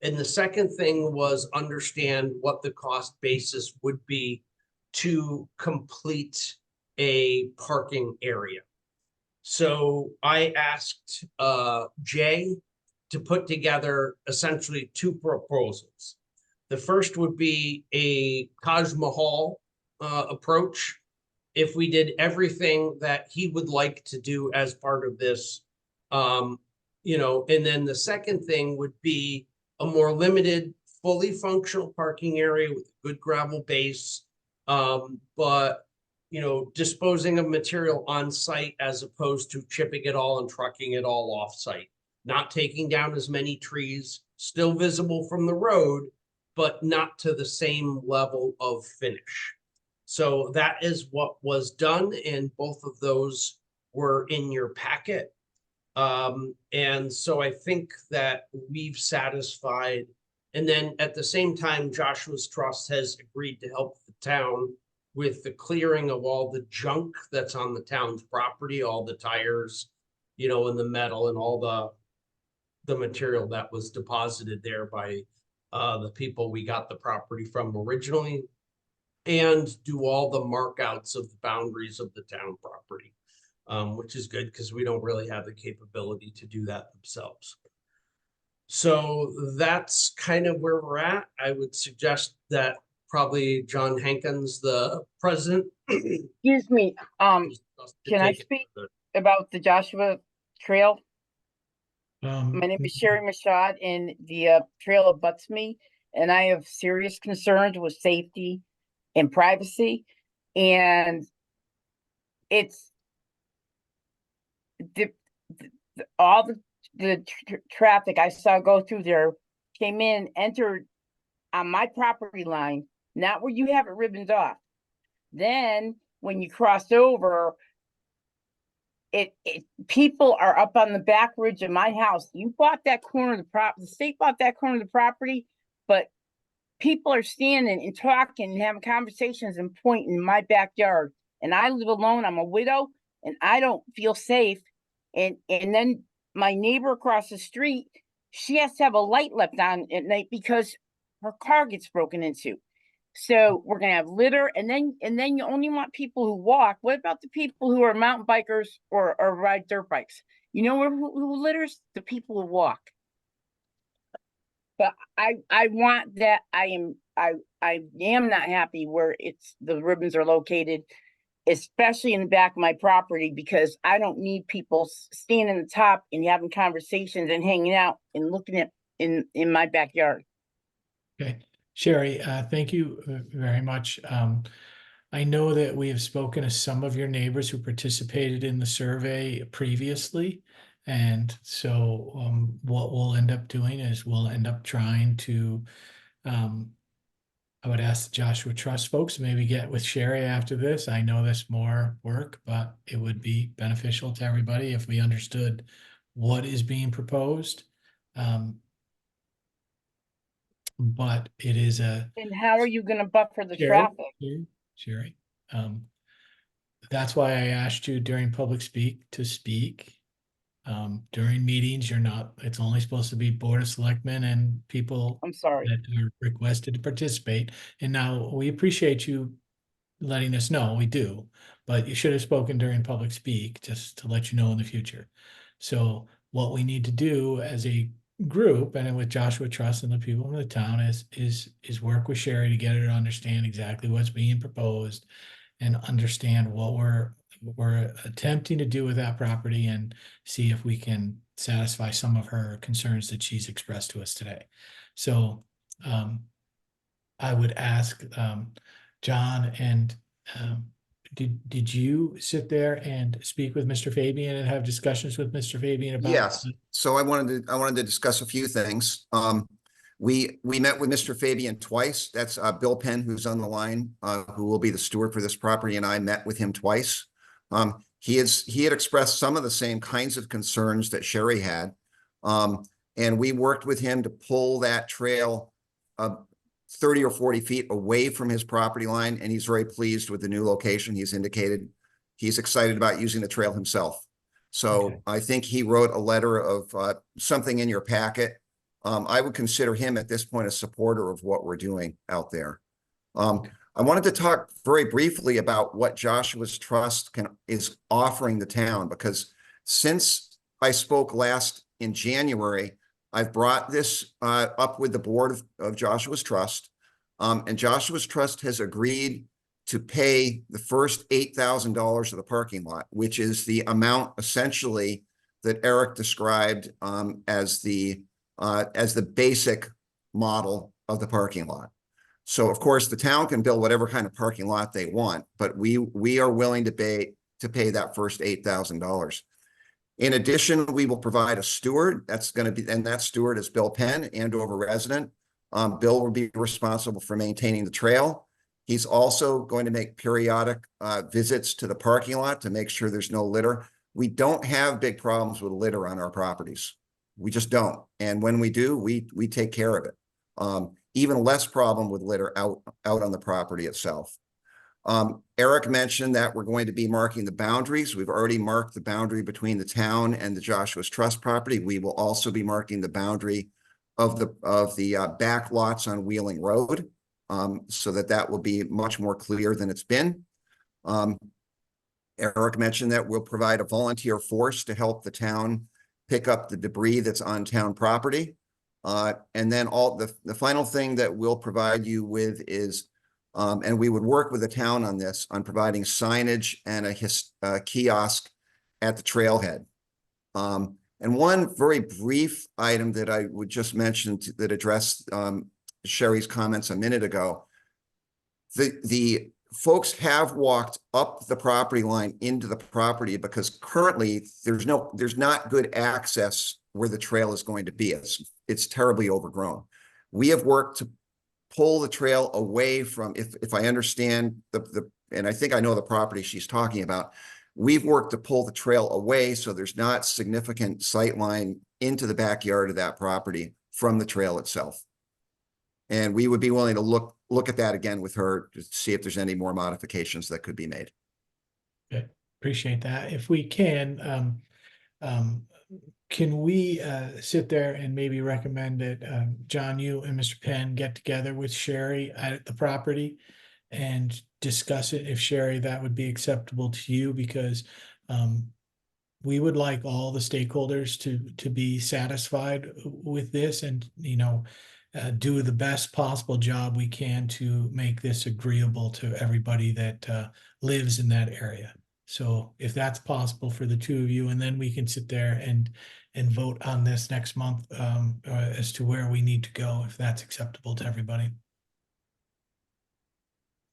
And the second thing was understand what the cost basis would be to complete a parking area. So I asked Jay to put together essentially two proposals. The first would be a Taj Mahal approach. If we did everything that he would like to do as part of this, and then the second thing would be a more limited, fully functional parking area with a good gravel base. But you know, disposing of material on site as opposed to chipping it all and trucking it all off site. Not taking down as many trees, still visible from the road, but not to the same level of finish. So that is what was done, and both of those were in your packet. And so I think that we've satisfied, and then at the same time, Joshua's Trust has agreed to help the town with the clearing of all the junk that's on the town's property, all the tires, you know, and the metal and all the material that was deposited there by the people we got the property from originally, and do all the markouts of the boundaries of the town property, which is good because we don't really have the capability to do that themselves. So that's kind of where we're at. I would suggest that probably John Hankins, the president. Excuse me, can I speak about the Joshua Trail? My name is Sherry Mashad, and the trail abuts me, and I have serious concerns with safety and privacy, and it's all the traffic I saw go through there came in, entered on my property line, not where you have it ribboned off. Then when you cross over, people are up on the back ridge of my house. You bought that corner of the state bought that corner of the property, but people are standing and talking and having conversations and pointing in my backyard. And I live alone. I'm a widow, and I don't feel safe. And then my neighbor across the street, she has to have a light left on at night because her car gets broken into. So we're gonna have litter, and then you only want people who walk. What about the people who are mountain bikers or ride dirt bikes? You know who litters? The people who walk. But I want that. I am not happy where the ribbons are located, especially in the back of my property, because I don't need people standing at the top and having conversations and hanging out and looking at in my backyard. Okay, Sherry, thank you very much. I know that we have spoken to some of your neighbors who participated in the survey previously. And so what we'll end up doing is we'll end up trying to, I would ask the Joshua Trust folks to maybe get with Sherry after this. I know there's more work, but it would be beneficial to everybody if we understood what is being proposed. But it is a. And how are you going to buffer the Sherry, traffic? Sherry, that's why I asked you during public speak to speak. During meetings, it's only supposed to be Board of Selectmen and people. I'm sorry. That are requested to participate. And now we appreciate you letting us know, we do, but you should have spoken during public speak just to let you know in the future. So what we need to do as a group and with Joshua Trust and the people in the town is work with Sherry to get her to understand exactly what's being proposed and understand what we're attempting to do with that property and see if we can satisfy some of her concerns that she's expressed to us today. So I would ask John, and did you sit there and speak with Mr. Fabian and have discussions with Mr. Fabian about? Yes, so I wanted to discuss a few things. We met with Mr. Fabian twice. That's Bill Penn, who's on the line, who will be the steward for this property, and I met with him twice. He had expressed some of the same kinds of concerns that Sherry had, and we worked with him to pull that trail 30 or 40 feet away from his property line, and he's very pleased with the new location. He's indicated he's excited about using the trail himself. So okay. I think he wrote a letter of something in your packet. I would consider him at this point a supporter of what we're doing out there. I wanted to talk very briefly about what Joshua's Trust is offering the town, because since I spoke last in January, I've brought this up with the board of Joshua's Trust, and Joshua's Trust has agreed to pay the first $8,000 of the parking lot, which is the amount essentially that Eric described as the as the basic model of the parking lot. So of course, the town can build whatever kind of parking lot they want, but we are willing to pay that first $8,000. In addition, we will provide a steward. That's going to be, and that steward is Bill Penn, Andover resident. Bill will be responsible for maintaining the trail. He's also going to make periodic visits to the parking lot to make sure there's no litter. We don't have big problems with litter on our properties. We just don't. And when we do, we take care of it. Even less problem with litter out on the property itself. Eric mentioned that we're going to be marking the boundaries. We've already marked the boundary between the town and the Joshua's Trust property. We will also be marking the boundary of the back lots on Wheeling Road, so that will be much more clear than it's been. Eric mentioned that we'll provide a volunteer force to help the town pick up the debris that's on town property. And then the final thing that we'll provide you with is, and we would work with the town on this, on providing signage and a kiosk at the trailhead. And one very brief item that I would just mention that addressed Sherry's comments a minute ago. The folks have walked up the property line into the property because currently there's not good access where the trail is going to be. It's terribly overgrown. We have worked to pull the trail away from, if I understand and I think I know the property she's talking about, we've worked to pull the trail away so there's not significant sightline into the backyard of that property from the trail itself. And we would be willing to look at that again with her to see if there's any more modifications that could be made. Okay, appreciate that. If we can we sit there and maybe recommend that John, you and Mr. Penn get together with Sherry at the property and discuss it, if Sherry, that would be acceptable to you, because we would like all the stakeholders to be satisfied with this and, do the best possible job we can to make this agreeable to everybody that lives in that area. So if that's possible for the two of you, and then we can sit there and vote on this next month as to where we need to go, if that's acceptable to everybody.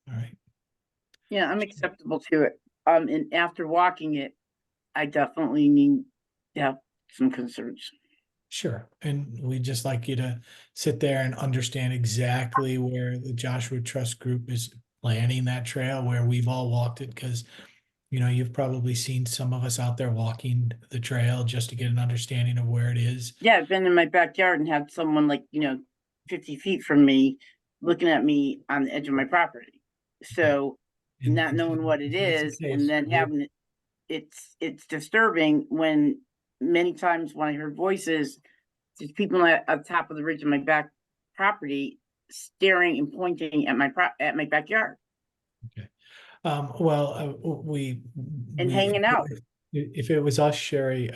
All right. Yeah, I'm acceptable to it. And after walking it, I definitely need to have some concerns. Sure. And we'd just like you to sit there and understand exactly where the Joshua Trust Group is planning that trail, where we've all walked it, because you've probably seen some of us out there walking the trail just to get an understanding of where it is. Yeah, I've been in my backyard and had someone 50 feet from me looking at me on the edge of my property. So And not knowing what it that's the is case. and then having it's disturbing when many times when I heard voices, there's people at the top of the ridge of my back property staring and pointing at my backyard. Okay. And hanging out. If it was us, Sherry,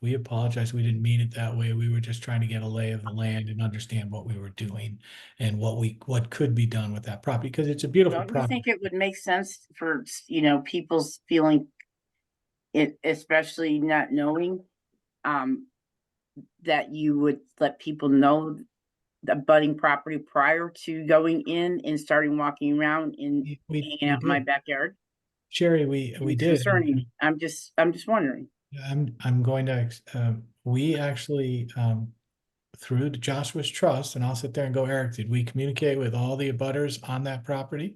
we apologize. We didn't mean it that way. We were just trying to get a lay of the land and understand what we were doing and what could be done with that property, because it's a beautiful Don't you property. think it would make sense for people's feeling it, especially not knowing that you would let people know the budding property prior to going in and starting walking around and hanging out in my backyard? Sherry, we It's did. concerning. I'm just wondering. I'm going to we actually through the Joshua's Trust, and I'll sit there and go, Eric, did we communicate with all the abutters on that property?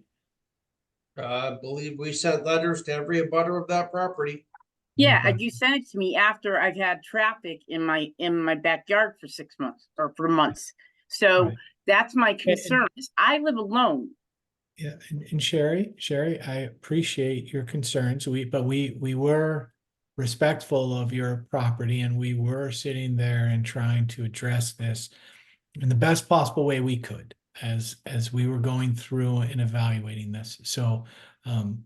I believe we sent letters to every abutter of that property. Yeah, Okay. you sent it to me after I've had traffic in my backyard for 6 months or for months. So Right. that's my concern. I live alone. Yeah, and Sherry, I appreciate your concerns. But we were respectful of your property, and we were sitting there and trying to address this in the best possible way we could as we were going through and evaluating this. So I'm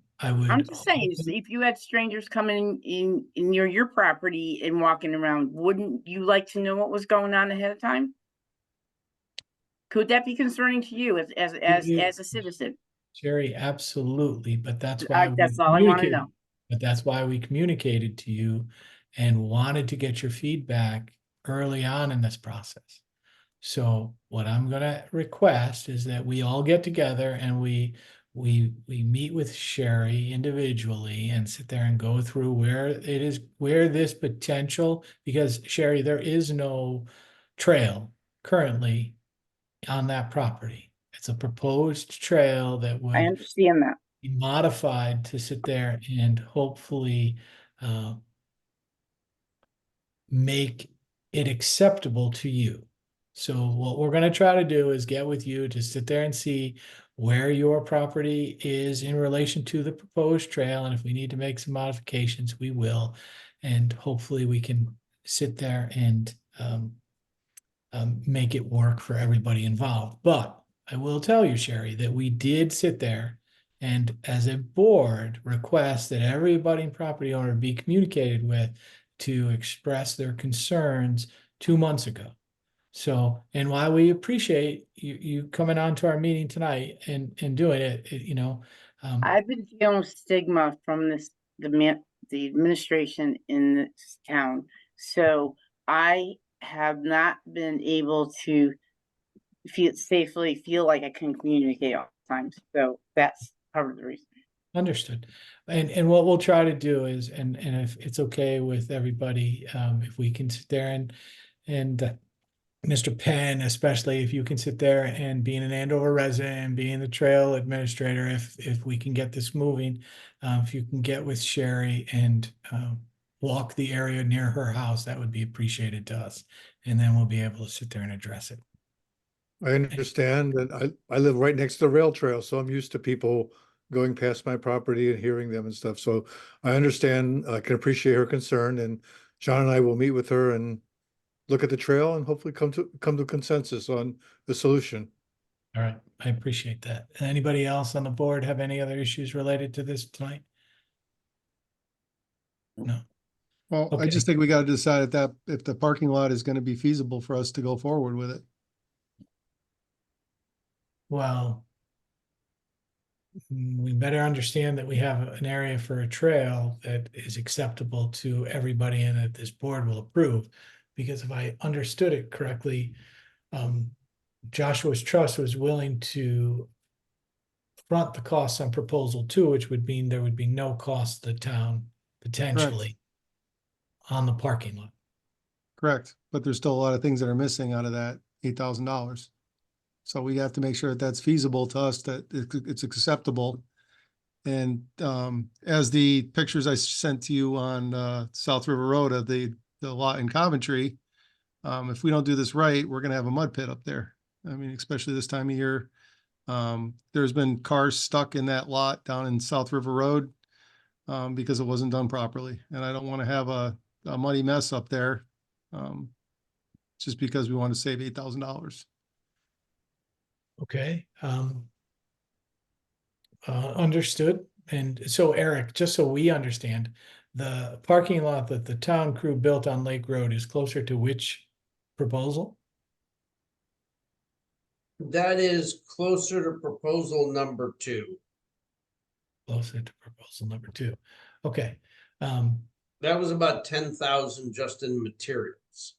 just saying, if you had strangers coming in near your property and walking around, wouldn't you like to know what was going on ahead of time? Could that be concerning to you as a citizen? Sherry, absolutely. But that's why that's all I want to know. But that's why we communicated to you and wanted to get your feedback early on in this process. So what I'm gonna request is that we all get together and we meet with Sherry individually and sit there and go through where this potential, because Sherry, there is no trail currently on that property. It's a proposed trail that I would understand that. be modified to sit there and hopefully make it acceptable to you. So what we're going to try to do is get with you to sit there and see where your property is in relation to the proposed trail. And if we need to make some modifications, we will. And hopefully we can sit there and make it work for everybody involved. But I will tell you, Sherry, that we did sit there and as a board request that every abutting property owner be communicated with to express their concerns 2 months ago. So, and while we appreciate you coming on to our meeting tonight and doing it, I've been dealing with stigma from the administration in this town. So I have not been able to feel like I can communicate all the time. So that's part of the reason. understood. And what we'll try to do is, and if it's okay with everybody, if we can sit there and Mr. Penn, especially if you can sit there and being an Andover resident and being the trail administrator, if we can get this moving, if you can get with Sherry and walk the area near her house, that would be appreciated to us. And then we'll be able to sit there and address it. I understand, and I live right next to the rail trail, so I'm used to people going past my property and hearing them and stuff. So I understand, I can appreciate her concern, and John and I will meet with her and look at the trail and hopefully come to consensus on the solution. All right, I appreciate that. Anybody else on the board have any other issues related to this tonight? No. Well, I Okay. just think we gotta decide if the parking lot is gonna be feasible for us to go forward with it. Well, we better understand that we have an area for a trail that is acceptable to everybody and that this board will approve. Because if I understood it correctly, Joshua's Trust was willing to front the costs on proposal 2, which would mean there would be no cost to the town potentially on the parking lot. Correct, but there's still a lot of things that are missing out of that $8,000. So we have to make sure that that's feasible to us, that it's acceptable. And as the pictures I sent to you on South River Road of the lot in Coventry, if we don't do this right, we're gonna have a mud pit up there. I mean, especially this time of year. There's been cars stuck in that lot down in South River Road because it wasn't done properly. And I don't want to have a muddy mess up there just because we want to save $8,000. Okay. Understood. And so Eric, just so we understand, the parking lot that the town crew built on Lake Road is closer to which proposal? That is closer to proposal number 2. Closer to proposal number 2. Okay. That was about 10,000 just in materials.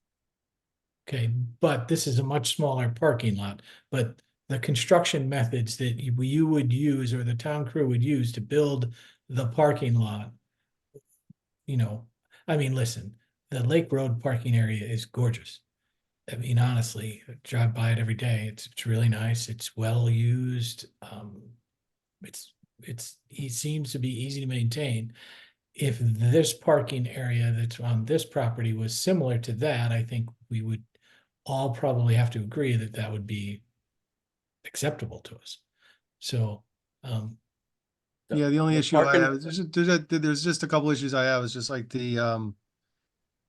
Okay, but this is a much smaller parking lot, but the construction methods that you would use or the town crew would use to build the parking lot, I mean, listen, the Lake Road parking area is gorgeous. I mean, honestly, I drive by it every day. It's really nice. It's well used. It seems to be easy to maintain. If this parking area that's on this property was similar to that, I think we would all probably have to agree that that would be acceptable to us. So, Yeah, the only issue I parking- have is there's just a couple issues I have. Is just like the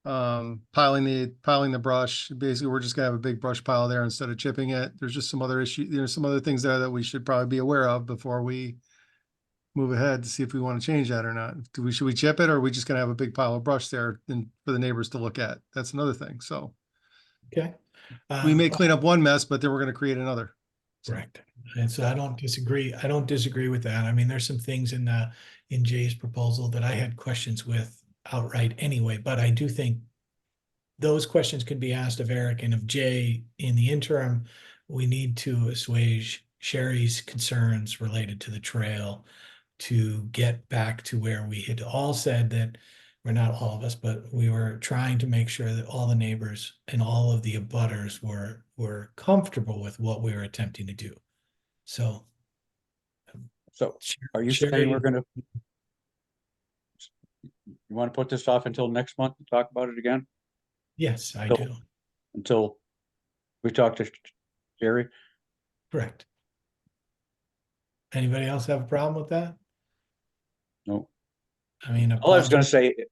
piling the brush. Basically, we're just gonna have a big brush pile there instead of chipping it. There's just some other issues. There's some other things there that we should probably be aware of before we move ahead to see if we want to change that or not. Should we chip it, or are we just gonna have a big pile of brush there and for the neighbors to look at? That's another thing. So okay. we may clean up one mess, but then we're gonna create another. Correct. And so I don't disagree with that. I mean, there's some things in Jay's proposal that I had questions with outright anyway, but I do think those questions can be asked of Eric and of Jay. In the interim, we need to assuage Sherry's concerns related to the trail to get back to where we had all said that, we're not all of us, but we were trying to make sure that all the neighbors and all of the abutters were comfortable with what we were attempting to do. So. So are you saying we're gonna, you want to put this off until next month to talk about it again? Yes, I Until- do. Until we talk to Jerry? Correct. Anybody else have a problem with that? No. I mean, a All I was gonna project- say,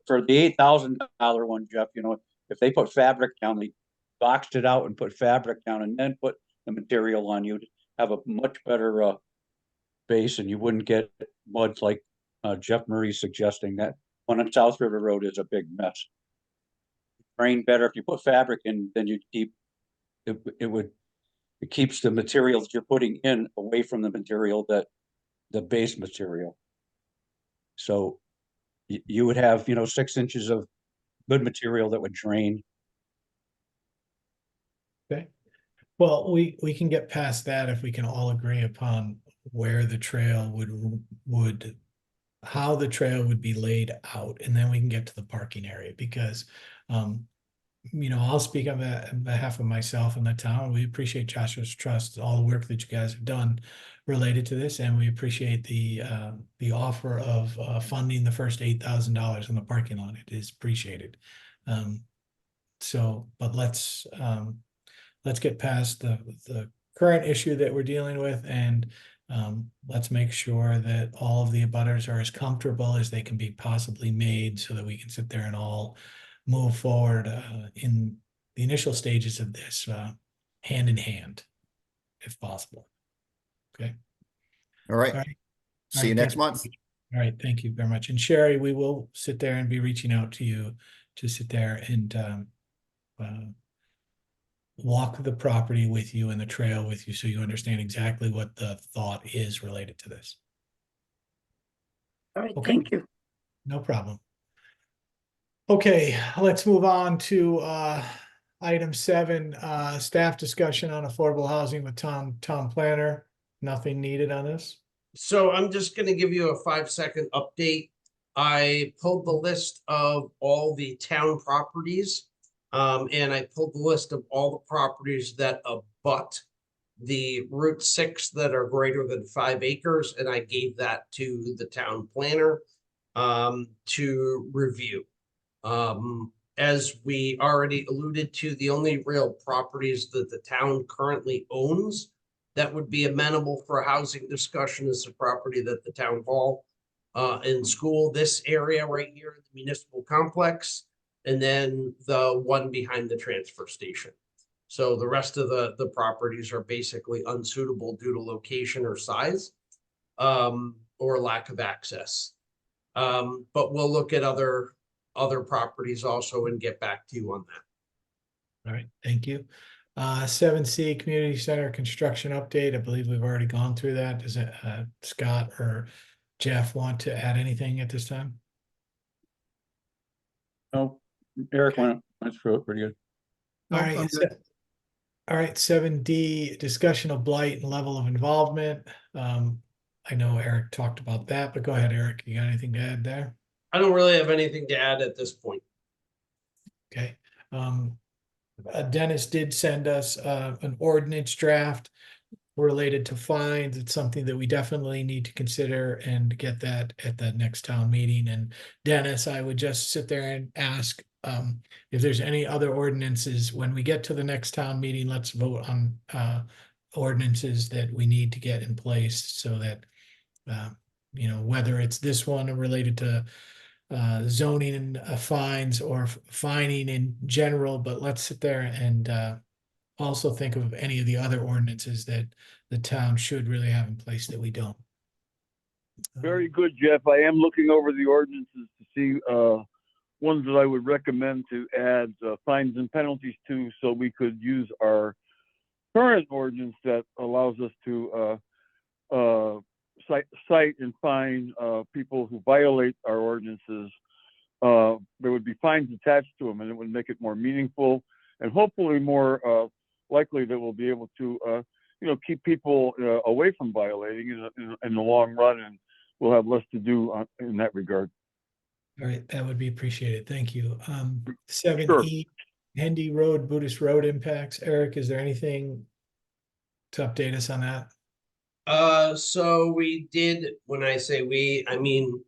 for the $8,000 one, Jeff, you know, if they put fabric down, they boxed it out and put fabric down and then put the material on, you'd have a much better base and you wouldn't get mud like Jeff Murray's suggesting. That one on South River Road is a big mess. Drain better. If you put fabric in, then you keep, it keeps the material that you're putting in away from the material the base material. So you would have, you know, 6 inches of good material that would drain. Okay. Well, we can get past that if we can all agree upon where the trail would how the trail would be laid out, and then we can get to the parking area because you know, I'll speak on behalf of myself and the town. We appreciate Joshua's trust, all the work that you guys have done related to this, and we appreciate the offer of funding the first $8,000 in the parking lot. It is appreciated. So, but let's get past the current issue that we're dealing with, and let's make sure that all of the abutters are as comfortable as they can be possibly made so that we can sit there and all move forward in the initial stages of this hand in hand, if possible. Okay. All right. All right. See you next month. All right. Thank you very much. And Sherry, we will sit there and be reaching out to you to sit there and walk the property with you and the trail with you so you understand exactly what the thought is related to this. All right, Okay. thank you. No problem. Okay, let's move on to item 7, staff discussion on affordable housing with town planner. Nothing needed on this. So I'm just gonna give you a 5-second update. I pulled the list of all the town properties. And I pulled the list of all the properties that abut the Route 6 that are greater than 5 acres, and I gave that to the town planner to review. As we already alluded to, the only real properties that the town currently owns that would be amenable for a housing discussion is the property that the town hall and school, this area right here, the municipal complex, and then the one behind the transfer station. So the rest of the properties are basically unsuitable due to location or size, or lack of access. But we'll look at other properties also and get back to you on that. All right, thank you. 7C community center construction update. I believe we've already gone through that. Does it, Scott or Jeff want to add anything at this time? No, Eric went through it pretty good. All Nope, right. I'm good. All right, 7D, discussion of blight and level of involvement. I know Eric talked about that, but go ahead, Eric. You got anything to add there? I don't really have anything to add at this point. Okay. Dennis did send us an ordinance draft related to fines. It's something that we definitely need to consider and get that at the next town meeting. And Dennis, I would just sit there and ask if there's any other ordinances. When we get to the next town meeting, let's vote on ordinances that we need to get in place so that you know, whether it's this one related to zoning and fines or fining in general, but let's sit there and also think of any of the other ordinances that the town should really have in place that we don't. Very good, Jeff. I am looking over the ordinances to see ones that I would recommend to add fines and penalties to, so we could use our current ordinance that allows us to cite and fine people who violate our ordinances there would be fines attached to them, and it would make it more meaningful and hopefully more likely that we'll be able to, keep people away from violating in the long run, and we'll have less to do in that regard. All right, that would be appreciated. Thank you. 7E, Hendy Road, Buddhist Road impacts. Eric, is there anything to update us on that? So we did, when I say we, I mean,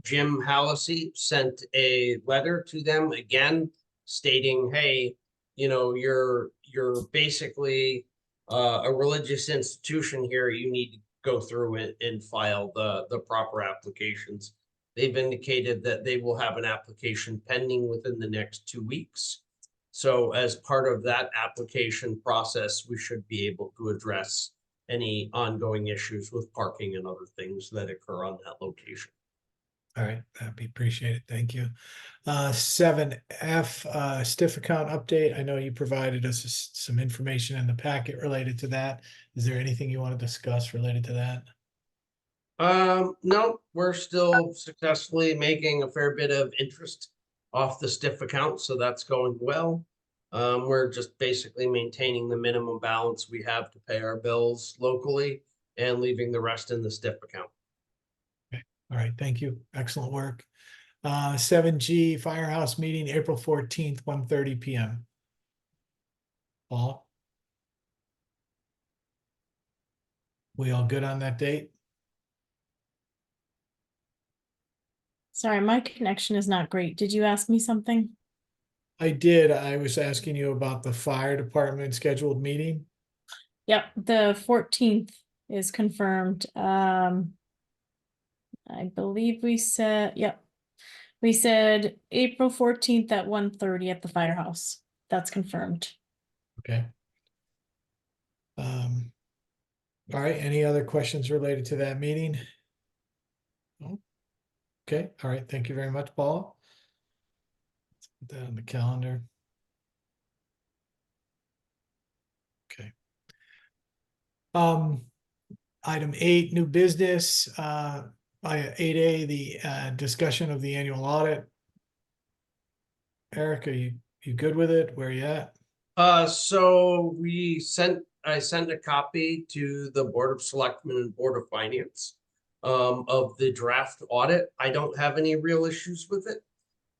Jim Hallisey sent a letter to them again stating, hey, you're basically a religious institution here. You need to go through it and file the proper applications. They've indicated that they will have an application pending within the next 2 weeks. So as part of that application process, we should be able to address any ongoing issues with parking and other things that occur on that location. All right, that'd be appreciated. Thank you. 7F, stiff account update. I know you provided us some information in the packet related to that. Is there anything you want to discuss related to that? No, we're still successfully making a fair bit of interest off the stiff account, so that's going well. We're just basically maintaining the minimum balance we have to pay our bills locally and leaving the rest in the stiff account. Okay. All right, thank you. Excellent work. 7G Firehouse meeting, April 14th, 1:30 p.m. Paul? We all good on that date? Sorry, my connection is not great. Did you ask me something? I did. I was asking you about the fire department scheduled meeting. Yep, the 14th is confirmed. I believe we said, yep. We said April 14th at 1:30 at the firehouse. That's confirmed. Okay. All right, any other questions related to that meeting? No? Okay, all right, thank you very much, Paul. Let's put that on the calendar. Okay. Item 8, new business, 8A, the discussion of the annual audit. Eric, are you good with it? Where are you at? So I sent a copy to the Board of Selectmen and Board of Finance of the draft audit. I don't have any real issues with it.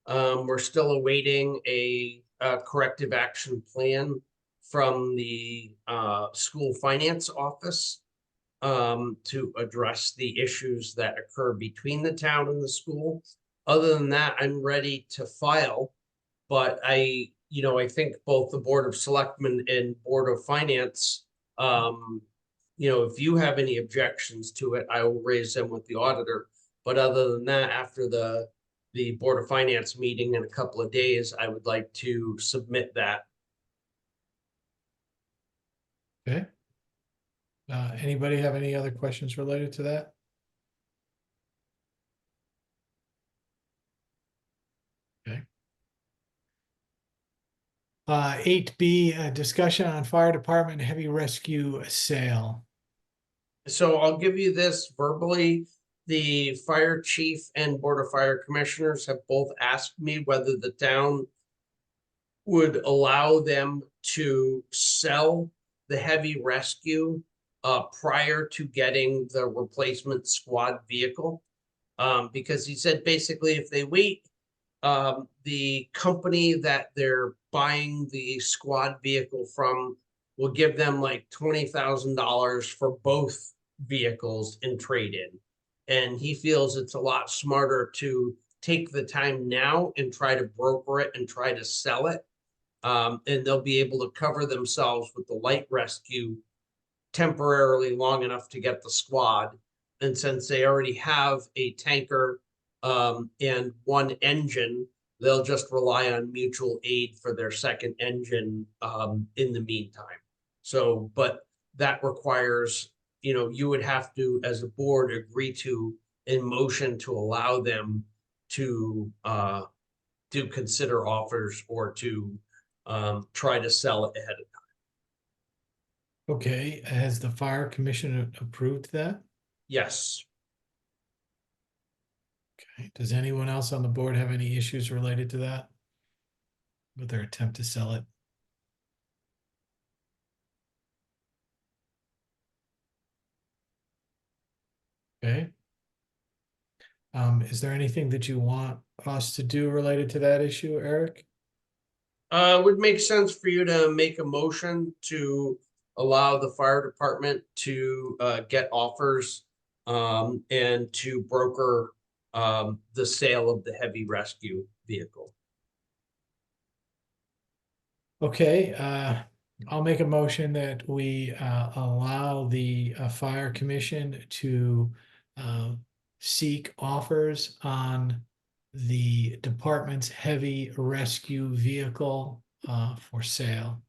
We're still awaiting a corrective action plan from the school finance office to address the issues that occur between the town and the school. Other than that, I'm ready to file, but I think both the Board of Selectmen and Board of Finance, if you have any objections to it, I will raise them with the auditor. But other than that, after the Board of Finance meeting in a couple of days, I would like to submit that. Okay. Anybody have any other questions related to that? Okay. 8B, discussion on fire department heavy rescue sale. So I'll give you this verbally. The fire chief and Board of Fire Commissioners have both asked me whether the town would allow them to sell the heavy rescue prior to getting the replacement squad vehicle. Because he said basically if they wait, the company that they're buying the squad vehicle from will give them like $20,000 for both vehicles in trade-in. And he feels it's a lot smarter to take the time now and try to broker it and try to sell it. And they'll be able to cover themselves with the light rescue temporarily long enough to get the squad. And since they already have a tanker and one engine, they'll just rely on mutual aid for their second engine in the meantime. So, but that requires, you would have to, as a board, agree to in motion to allow them to consider offers or to try to sell it ahead of time. Okay, has the fire commission approved that? Yes. Okay, does anyone else on the board have any issues related to that? With their attempt to sell it? Okay. Is there anything that you want us to do related to that issue, Eric? It would make sense for you to make a motion to allow the fire department to get offers and to broker the sale of the heavy rescue vehicle. Okay, I'll make a motion that we allow the fire commission to seek offers on the department's heavy rescue vehicle for sale.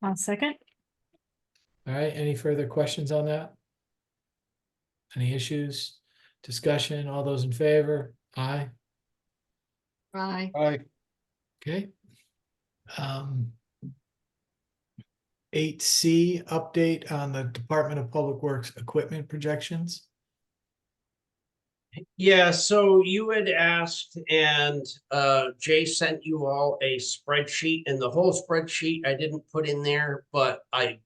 I'll second. All right, any further questions on that? Any issues? Discussion, all those in favor? Aye. Right. Aye. Okay. 8C, update on the Department of Public Works equipment projections. Yeah, so you had asked and Jay sent you all a spreadsheet, and the whole spreadsheet I didn't put in there, but a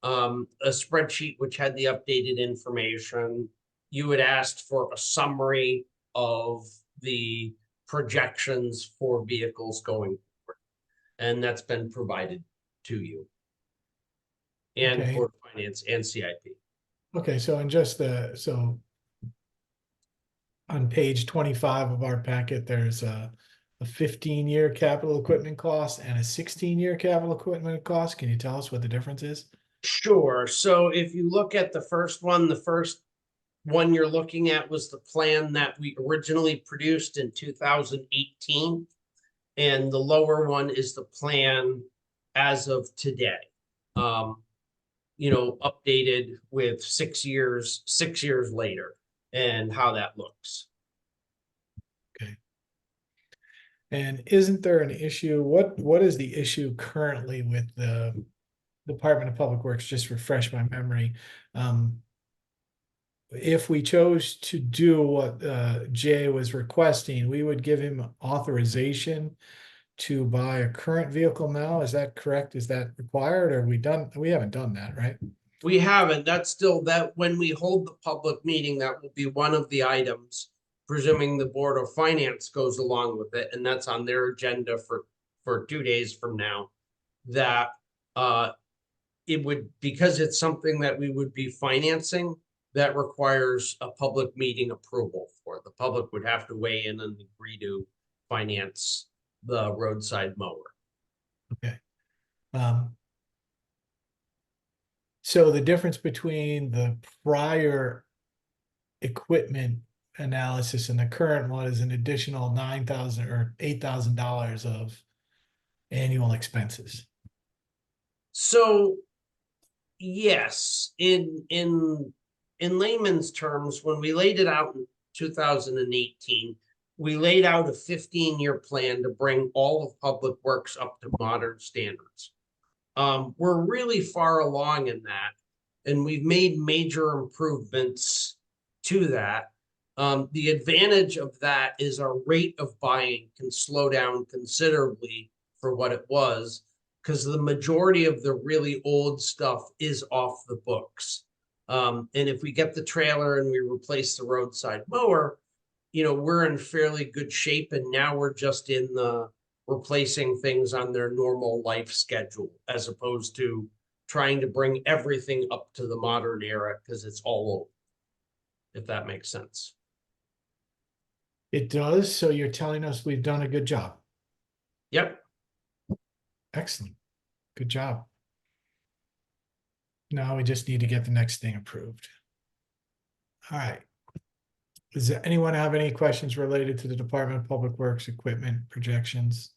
spreadsheet which had the updated information. You had asked for a summary of the projections for vehicles going forward, and that's been provided to you. And Okay. for finance and CIP. Okay, so in just on page 25 of our packet, there's a 15-year capital equipment cost and a 16-year capital equipment cost. Can you tell us what the difference is? Sure. So if you look at the first one you're looking at was the plan that we originally produced in 2018. And the lower one is the plan as of today. Updated with 6 years later and how that looks. Okay. And isn't there an issue? What is the issue currently with the Department of Public Works? Just refresh my memory. If we chose to do what Jay was requesting, we would give him authorization to buy a current vehicle now. Is that correct? Is that required? Or we haven't done that, right? We haven't. That's still that when we hold the public meeting, that will be one of the items, presuming the Board of Finance goes along with it, and that's on their agenda for 2 days from now. That it would, because it's something that we would be financing, that requires a public meeting approval for it. The public would have to weigh in and agree to finance the roadside mower. Okay. So the difference between the prior equipment analysis and the current one is an additional $9,000 or $8,000 of annual expenses. So yes, in layman's terms, when we laid it out in 2018, we laid out a 15-year plan to bring all of Public Works up to modern standards. We're really far along in that, and we've made major improvements to that. The advantage of that is our rate of buying can slow down considerably for what it was, because the majority of the really old stuff is off the books. And if we get the trailer and we replace the roadside mower, we're in fairly good shape, and now we're just in the replacing things on their normal life schedule, as opposed to trying to bring everything up to the modern era because it's all old, if that makes sense. It does. So you're telling us we've done a good job. Yep. Excellent. Good job. Now we just need to get the next thing approved. All right. Does anyone have any questions related to the Department of Public Works equipment projections?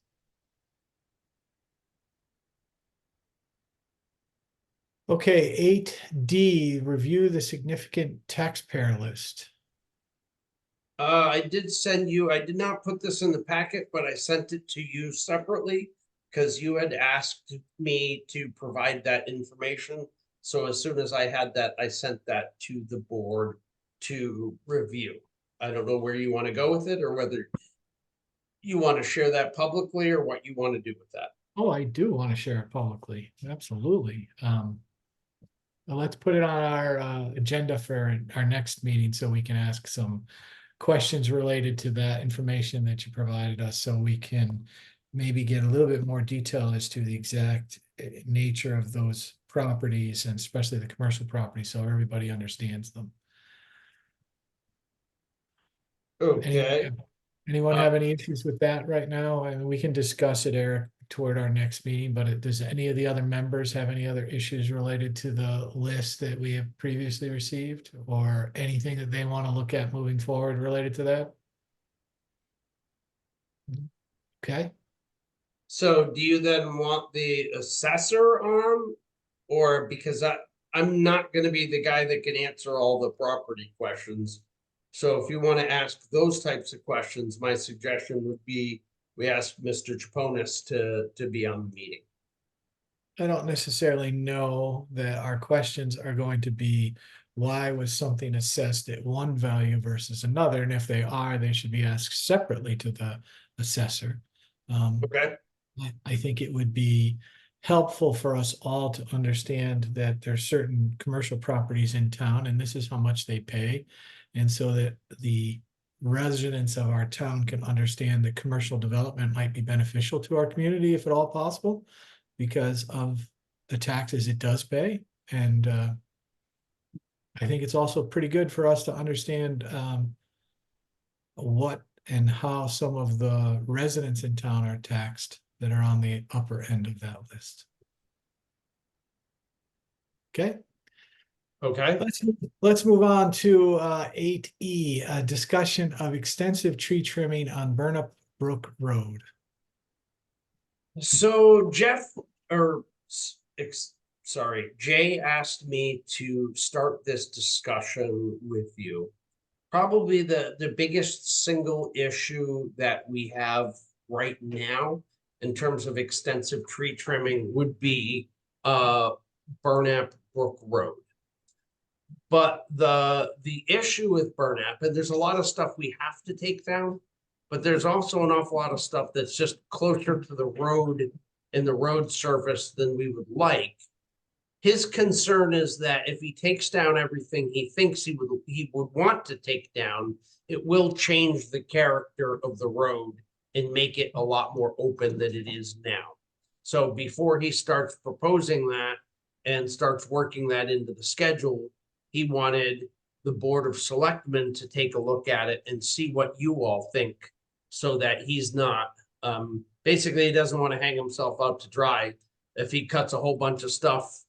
Okay, 8D, review the significant taxpayer list. I did not put this in the packet, but I sent it to you separately because you had asked me to provide that information. So as soon as I had that, I sent that to the board to review. I don't know where you want to go with it or whether you want to share that publicly or what you want to do with that. Oh, I do want to share it publicly. Absolutely. Well, let's put it on our agenda for our next meeting so we can ask some questions related to that information that you provided us, so we can maybe get a little bit more detail as to the exact nature of those properties, and especially the commercial properties, so everybody understands them. Okay. Anyone have any issues with that right now? I mean, we can discuss it, Eric, toward our next meeting, but does any of the other members have any other issues related to the list that we have previously received, or anything that they want to look at moving forward related to that? Okay, So do you then want the assessor on? Or because I'm not gonna be the guy that can answer all the property questions. So if you want to ask those types of questions, my suggestion would be we ask Mr. Chaponis to be on the meeting. I don't necessarily know that our questions are going to be, why was something assessed at one value versus another? And if they are, they should be asked separately to the assessor. Okay, I think it would be helpful for us all to understand that there's certain commercial properties in town, and this is how much they pay. And so that the residents of our town can understand that commercial development might be beneficial to our community, if at all possible, because of the taxes it does pay. And I think it's also pretty good for us to understand what and how some of the residents in town are taxed that are on the upper end of that list. Okay. okay. Let's move on to 8E, a discussion of extensive tree trimming on Burnup Brook Road. So Jeff, sorry, Jay asked me to start this discussion with you. Probably the biggest single issue that we have right now in terms of extensive tree trimming would be Burnap Brook Road. But the issue with Burnap, and there's a lot of stuff we have to take down, but there's also an awful lot of stuff that's just closer to the road and the road surface than we would like. His concern is that if he takes down everything he thinks he would want to take down, it will change the character of the road and make it a lot more open than it is now. So before he starts proposing that and starts working that into the schedule, he wanted the Board of Selectmen to take a look at it and see what you all think, so that he's not, basically he doesn't want to hang himself out to dry if he cuts a whole bunch of stuff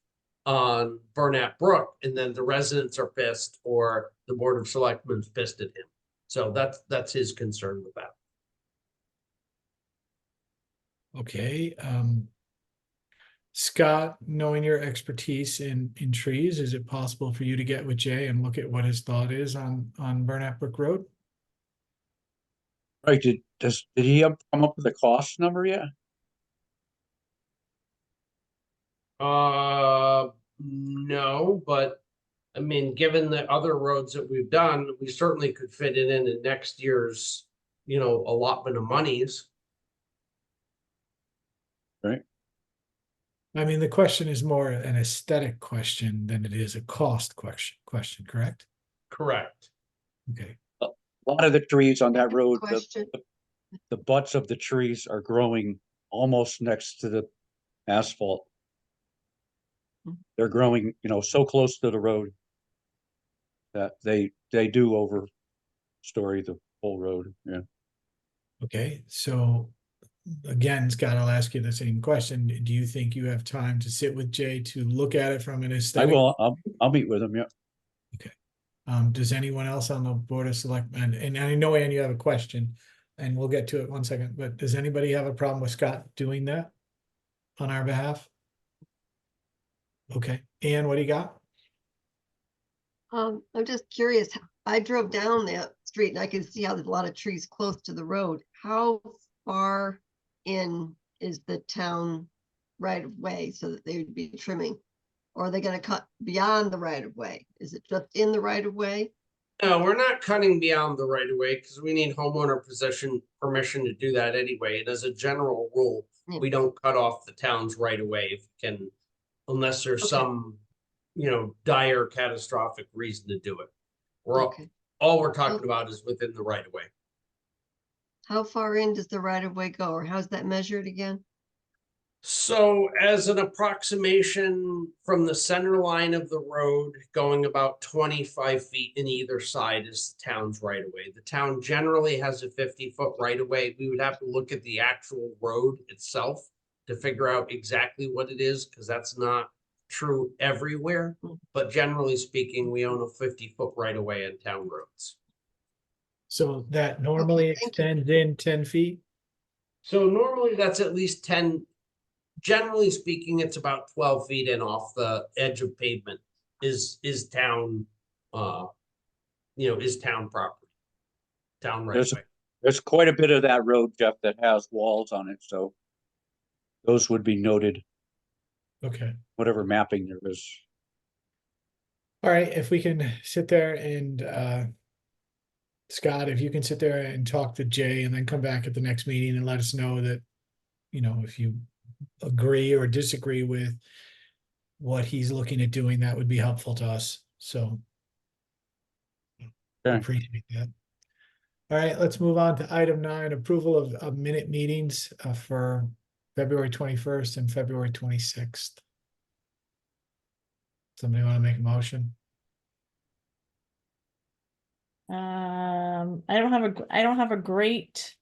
on Burnap Brook and then the residents are pissed or the Board of Selectmen's pissed at him. So that's his concern with that. Okay. Scott, knowing your expertise in trees, is it possible for you to get with Jay and look at what his thought is on Burnap Brook Road? Right, did he come up with a cost number yet? No, but I mean, given the other roads that we've done, we certainly could fit it in next year's, allotment of monies. Right. I mean, the question is more an aesthetic question than it is a cost question, correct? Correct. Okay. A lot of the trees on that road, Question. the butts of the trees are growing almost next to the asphalt. They're growing, so close to the road that they do overstory the whole road. Yeah. Okay, so again, Scott, I'll ask you the same question. Do you think you have time to sit with Jay to look at it from an I aesthetic? will. I'll meet with him. Yeah. Okay. Does anyone else on the Board of Selectmen, and I know, Ann, you have a question, and we'll get to it 1 second, but does anybody have a problem with Scott doing that on our behalf? Okay, Ann, what do you got? I'm just curious. I drove down that street and I can see how there's a lot of trees close to the road. How far in is the town right of way so that they would be trimming? Or are they going to cut beyond the right of way? Is it just in the right of way? No, we're not cutting beyond the right of way because we need homeowner permission to do that anyway. And as a general rule, Yeah. we don't cut off the town's right of way if we can, unless there's Okay. some, dire catastrophic reason to do it. We're Okay. all we're talking about is within the right of way. How far in does the right of way go, or how's that measured again? So as an approximation from the center line of the road, going about 25 feet in either side is the town's right of way. The town generally has a 50-foot right of way. We would have to look at the actual road itself to figure out exactly what it is, because that's not true everywhere. But generally speaking, we own a 50-foot right of way in town roads. So that normally Okay, thank you. extends in 10 feet? So normally that's at least 10. Generally speaking, it's about 12 feet in off the edge of pavement is town, is town property. Town right There's, away. there's quite a bit of that road, Jeff, that has walls on it, so those would be noted, Okay. whatever mapping there is. All right, if we can sit there and Scott, if you can sit there and talk to Jay and then come back at the next meeting and let us know that, if you agree or disagree with what he's looking at doing, that would be helpful to us. So Okay. appreciate that. All right, let's move on to item 9, approval of minute meetings for February 21st and February 26th. Somebody want to make a motion? I don't have a great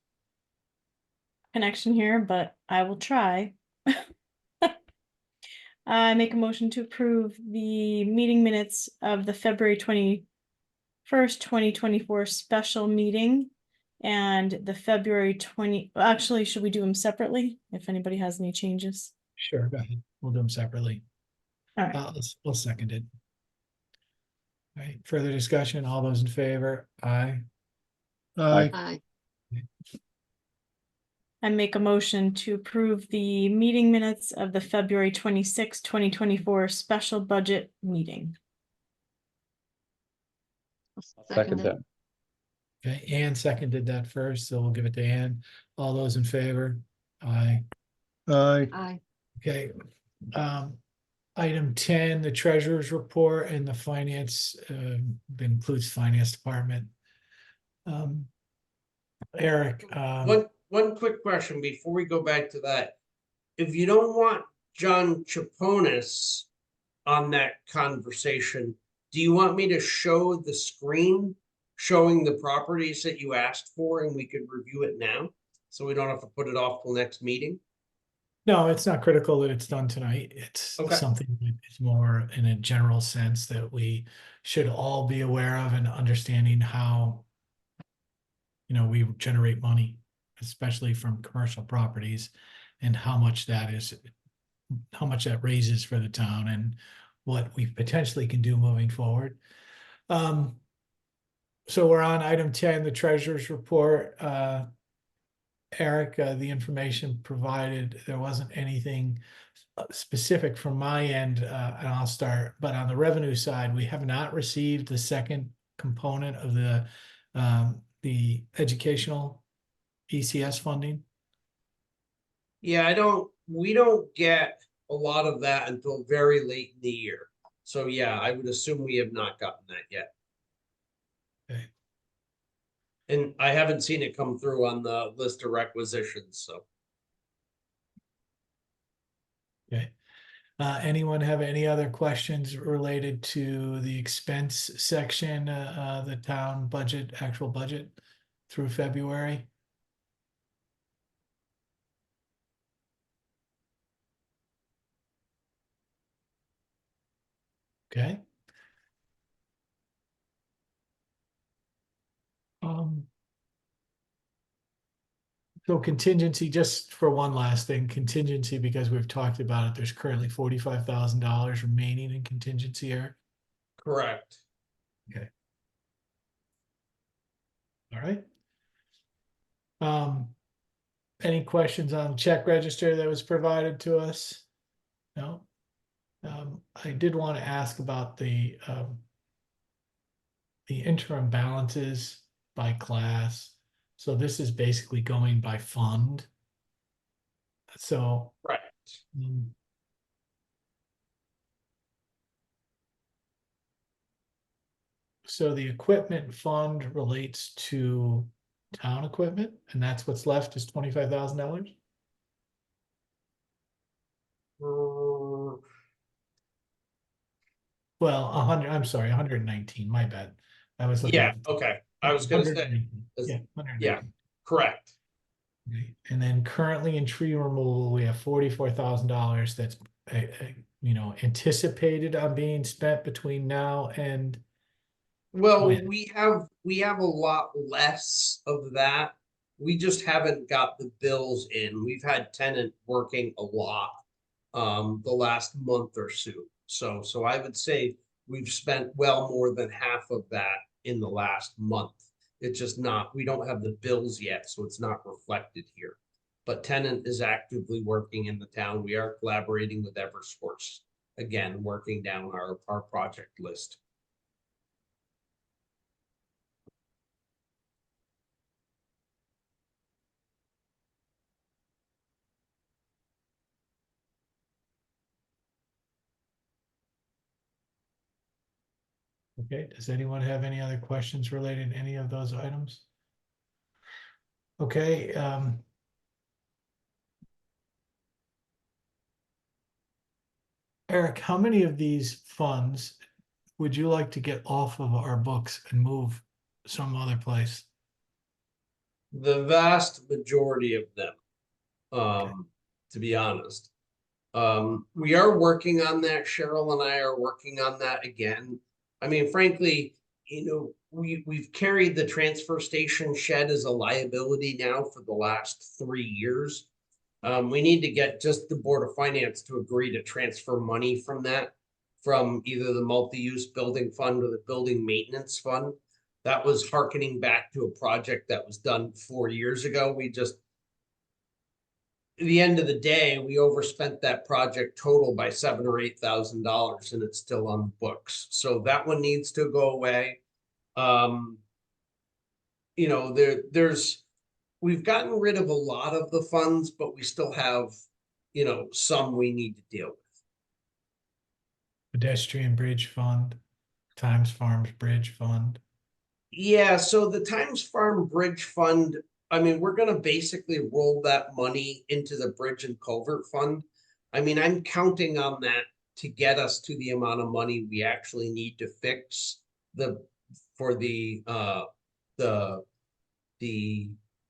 connection here, but I will try. I make a motion to approve the meeting minutes of the February 21st, 2024 special meeting and the February 20, actually, should we do them separately if anybody has any changes? Sure, go ahead. We'll do them separately. All right. I'll second it. All right, further discussion, all those in favor? Aye. Aye. I make a motion to approve the meeting minutes of the February 26th, 2024 special budget meeting. I'll second that. Okay, Ann seconded that first, so we'll give it to Ann. All those in favor? Aye. Aye. Aye. Okay. Item 10, the treasurer's report and the finance, includes finance department. Eric, One quick question before we go back to that. If you don't want John Chaponis on that conversation, do you want me to show the screen showing the properties that you asked for and we could review it now? So we don't have to put it off till next meeting? no, it's not critical that it's done tonight. It's Okay. something that is more in a general sense that we should all be aware of and understanding how, we generate money, especially from commercial properties, and how much that raises for the town and what we potentially can do moving forward. So we're on item 10, the treasurer's report. Eric, the information provided, there wasn't anything specific from my end, and I'll start, but on the revenue side, we have not received the second component of the educational ECS funding. Yeah, we don't get a lot of that until very late in the year. So yeah, I would assume we have not gotten that yet. Okay. And I haven't seen it come through on the list of requisitions, so. Okay. Anyone have any other questions related to the expense section, the town budget, actual budget through February? Okay. So contingency, just for one last thing, contingency, because we've talked about it, there's currently $45,000 remaining in contingency here. Correct. Okay. All right. Any questions on check register that was provided to us? No. I did want to ask about the the interim balances by class. So this is basically going by fund. So. Right. mm, So the equipment fund relates to town equipment, and that's what's left is $25,000? Well, 100, I'm sorry, 119, my bad. I was looking Yeah, at. the- okay. I was gonna say, 119, is- Yeah, yeah, 119. correct. Okay. And then currently in tree removal, we have $44,000 that's, anticipated on being spent between now and. Well, when? we have a lot less of that. We just haven't got the bills in. We've had tenant working a lot the last month or so. So I would say we've spent well more than half of that in the last month. It's just not, we don't have the bills yet, so it's not reflected here. But tenant is actively working in the town. We are collaborating with Eversource, again, working down our project list. Okay, does anyone have any other questions related to any of those items? Okay, Eric, how many of these funds would you like to get off of our books and move some other place? The vast majority of them, to be honest. We are working on that. Cheryl and I are working on that again. I mean, frankly, we've carried the transfer station shed as a liability now for the last 3 years. We need to get just the Board of Finance to agree to transfer money from that, from either the multi-use building fund or the building maintenance fund. That was hearkening back to a project that was done 4 years ago. At the end of the day, we overspent that project total by $7,000 or $8,000, and it's still on the books. So that one needs to go away. We've gotten rid of a lot of the funds, but we still have, some we need to deal with. Pedestrian Bridge Fund, Times Farms Bridge Fund. Yeah, so the Times Farm Bridge Fund, I mean, we're gonna basically roll that money into the Bridge and Culvert Fund. I mean, I'm counting on that to get us to the amount of money we actually need to fix for the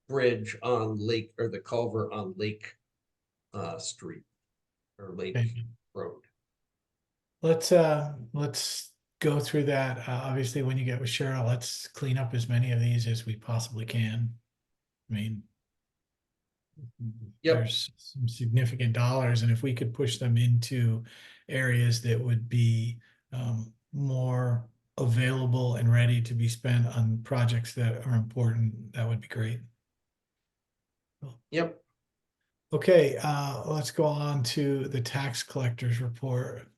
bridge on Lake, or the culvert on Lake Street or Lake Okay. Road. Let's go through that. Obviously, when you get with Cheryl, let's clean up as many of these as we possibly can. I mean, Yep. there's some significant dollars, and if we could push them into areas that would be more available and ready to be spent on projects that are important, that would be great. Yep. Okay, let's go on to the tax collector's report.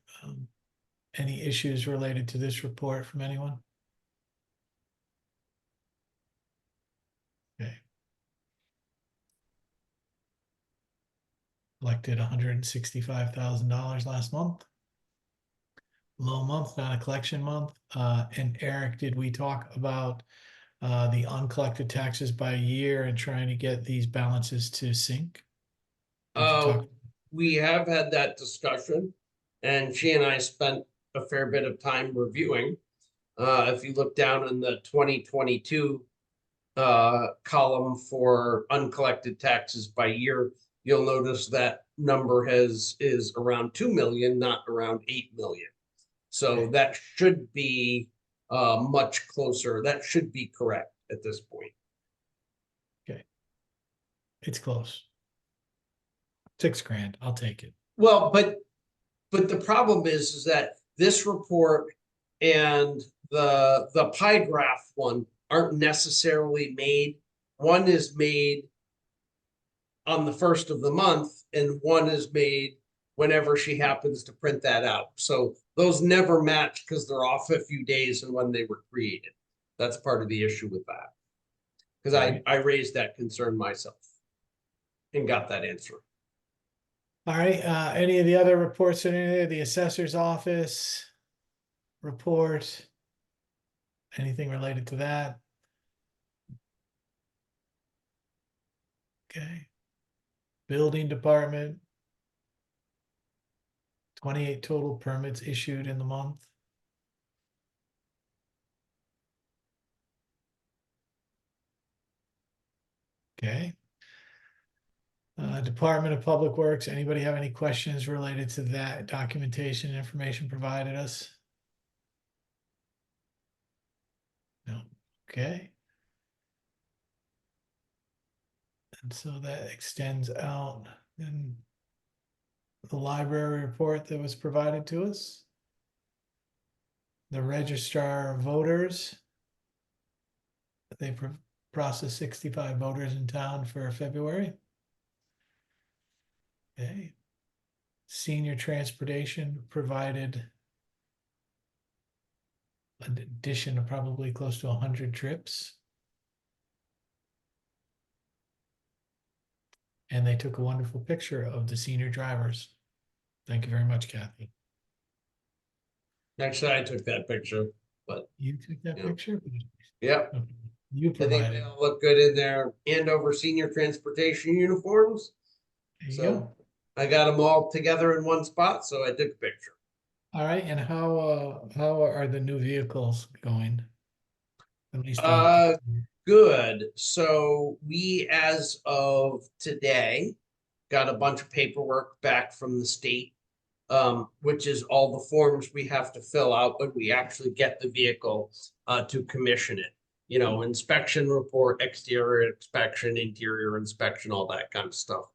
Any issues related to this report from anyone? Okay. Collected $165,000 last month. Low month, not a collection month. And Eric, did we talk about the uncollected taxes by year and trying to get these balances to sync? Did you talk? We have had that discussion, and she and I spent a fair bit of time reviewing. If you look down in the 2022 column for uncollected taxes by year, you'll notice that number is around 2 million, not around 8 million. So that should be much closer. That should be correct at this point. Okay. It's close. $6,000, I'll take it. Well, but the problem is that this report and the pie graph one aren't necessarily made. One is made on the first of the month, and one is made whenever she happens to print that out. So those never match because they're off a few days and when they were created. That's part of the issue with that. Because I raised that concern myself and got that answer. All right, any of the other reports in any of the assessor's office report? Anything related to that? Okay. Building department. 28 total permits issued in the month. Okay. Department of Public Works, anybody have any questions related to that documentation and information provided us? No, okay. And so that extends out in the library report that was provided to us. The registrar of voters. They processed 65 voters in town for February. Okay. Senior transportation provided an addition of probably close to 100 trips. And they took a wonderful picture of the senior drivers. Thank you very much, Kathy. Actually, I took that picture, but You took that Yeah. picture? yep. Okay. You I think they provided. all look good in their Andover senior transportation uniforms. There you So go. I got them all together in one spot, so I took a picture. All right, and how are the new vehicles going? At least Good. So we, as of today, got a bunch of paperwork back from the state, which is all the forms we have to fill out when we actually get the vehicle to commission it. You know, inspection report, exterior inspection, interior inspection, all that kind of stuff.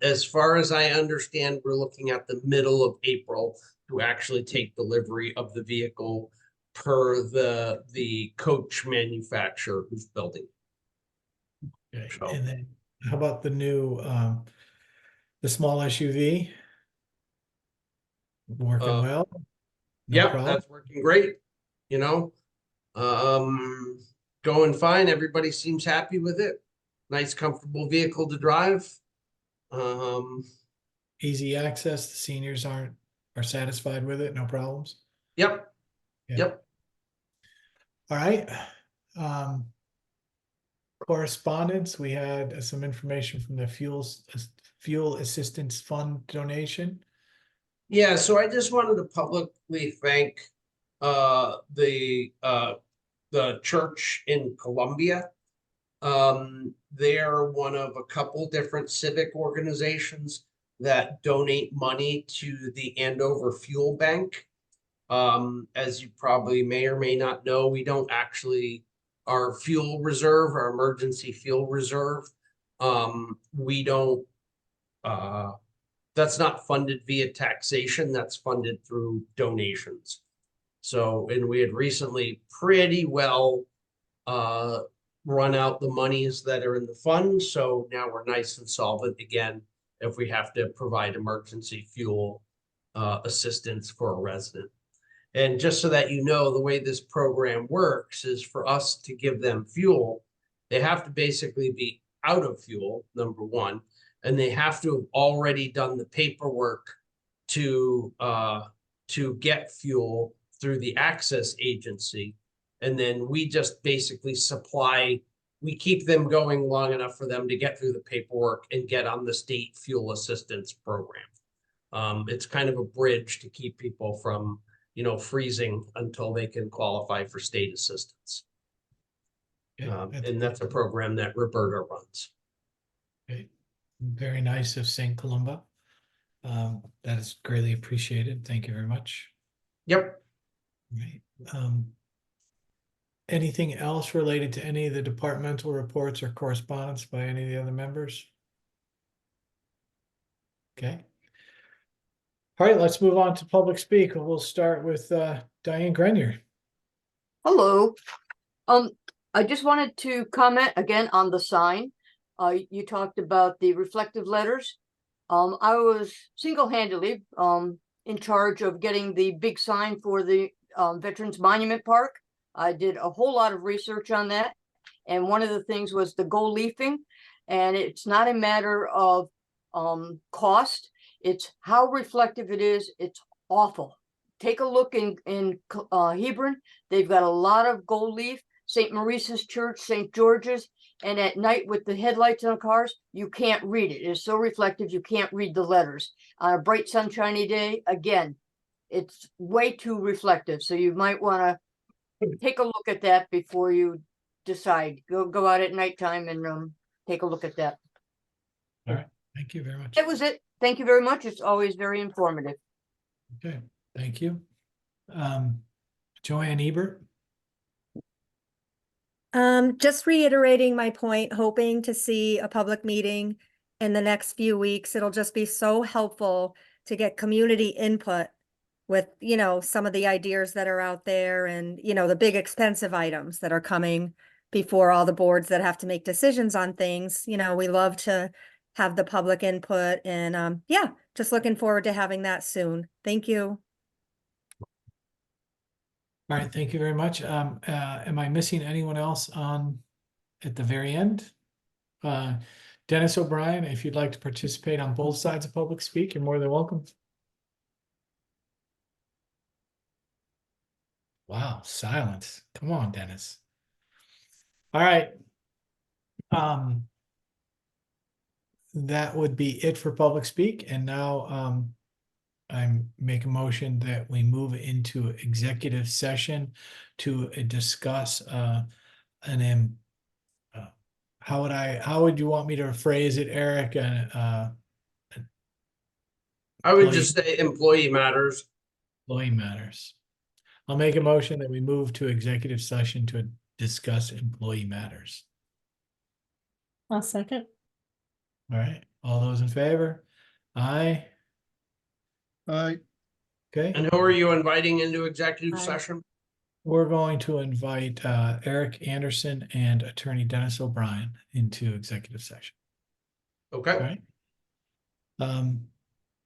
As far as I understand, we're looking at the middle of April to actually take delivery of the vehicle per the coach manufacturer who's building. okay. So, And then how about the new the small SUV? Working well? No yep, problem? that's working great. You know, going fine. Everybody seems happy with it. Nice, comfortable vehicle to drive. Easy access, the seniors are satisfied with it, no problems? Yep. Yeah. Yep. All right. Correspondence, we had some information from the fuel assistance fund donation. Yeah, so I just wanted to publicly thank the church in Columbia. They're one of a couple different civic organizations that donate money to the Andover Fuel Bank. As you probably may or may not know, we don't actually, our fuel reserve, our emergency fuel reserve, we don't, that's not funded via taxation, that's funded through donations. So, and we had recently pretty well run out the monies that are in the fund, so now we're nice and solvent again if we have to provide emergency fuel assistance for a resident. And just so that you know, the way this program works is for us to give them fuel, they have to basically be out of fuel, number one, and they have to have already done the paperwork to get fuel through the access agency. And then we just basically supply, we keep them going long enough for them to get through the paperwork and get on the state fuel assistance program. It's kind of a bridge to keep people from, you know, freezing until they can qualify for state assistance. And that's a program that Roberta runs. Okay. Very nice of St. Columba. That is greatly appreciated. Thank you very much. Yep. Right. Anything else related to any of the departmental reports or correspondence by any of the other members? Okay. All right, let's move on to public speak. We'll start with Diane Grenier. Hello. I just wanted to comment again on the sign. You talked about the reflective letters. I was single-handedly in charge of getting the big sign for the Veterans Monument Park. I did a whole lot of research on that. And one of the things was the gold leafing. And it's not a matter of cost. It's how reflective it is. It's awful. Take a look in Hebron. They've got a lot of gold leaf. St. Maurice's Church, St. George's, and at night with the headlights on the cars, you can't read it. It's so reflective, you can't read the letters. On a bright sunshiny day, again, it's way too reflective. So you might want to take a look at that before you decide. Go out at nighttime and take a look at that. All right, thank you very much. That was it. Thank you very much. It's always very informative. Okay, thank you. Joanne Ebert. Just reiterating my point, hoping to see a public meeting in the next few weeks. It'll just be so helpful to get community input with, you know, some of the ideas that are out there and, you know, the big expensive items that are coming before all the boards that have to make decisions on things. You know, we love to have the public input and, yeah, just looking forward to having that soon. Thank you. All right, thank you very much. Am I missing anyone else on at the very end? Dennis O'Brien, if you'd like to participate on both sides of public speak, you're more than welcome. Wow, silence. Come on, Dennis. All right. That would be it for public speak. And now I make a motion that we move into executive session to discuss how would you want me to phrase it, Eric? I would just say employee matters. Employee matters. I'll make a motion that we move to executive session to discuss employee matters. I'll second. All right, all those in favor? Aye. Okay. And who are you inviting into executive Aye. session? We're going to invite Eric Anderson and Attorney Dennis O'Brien into executive session. Okay. All right.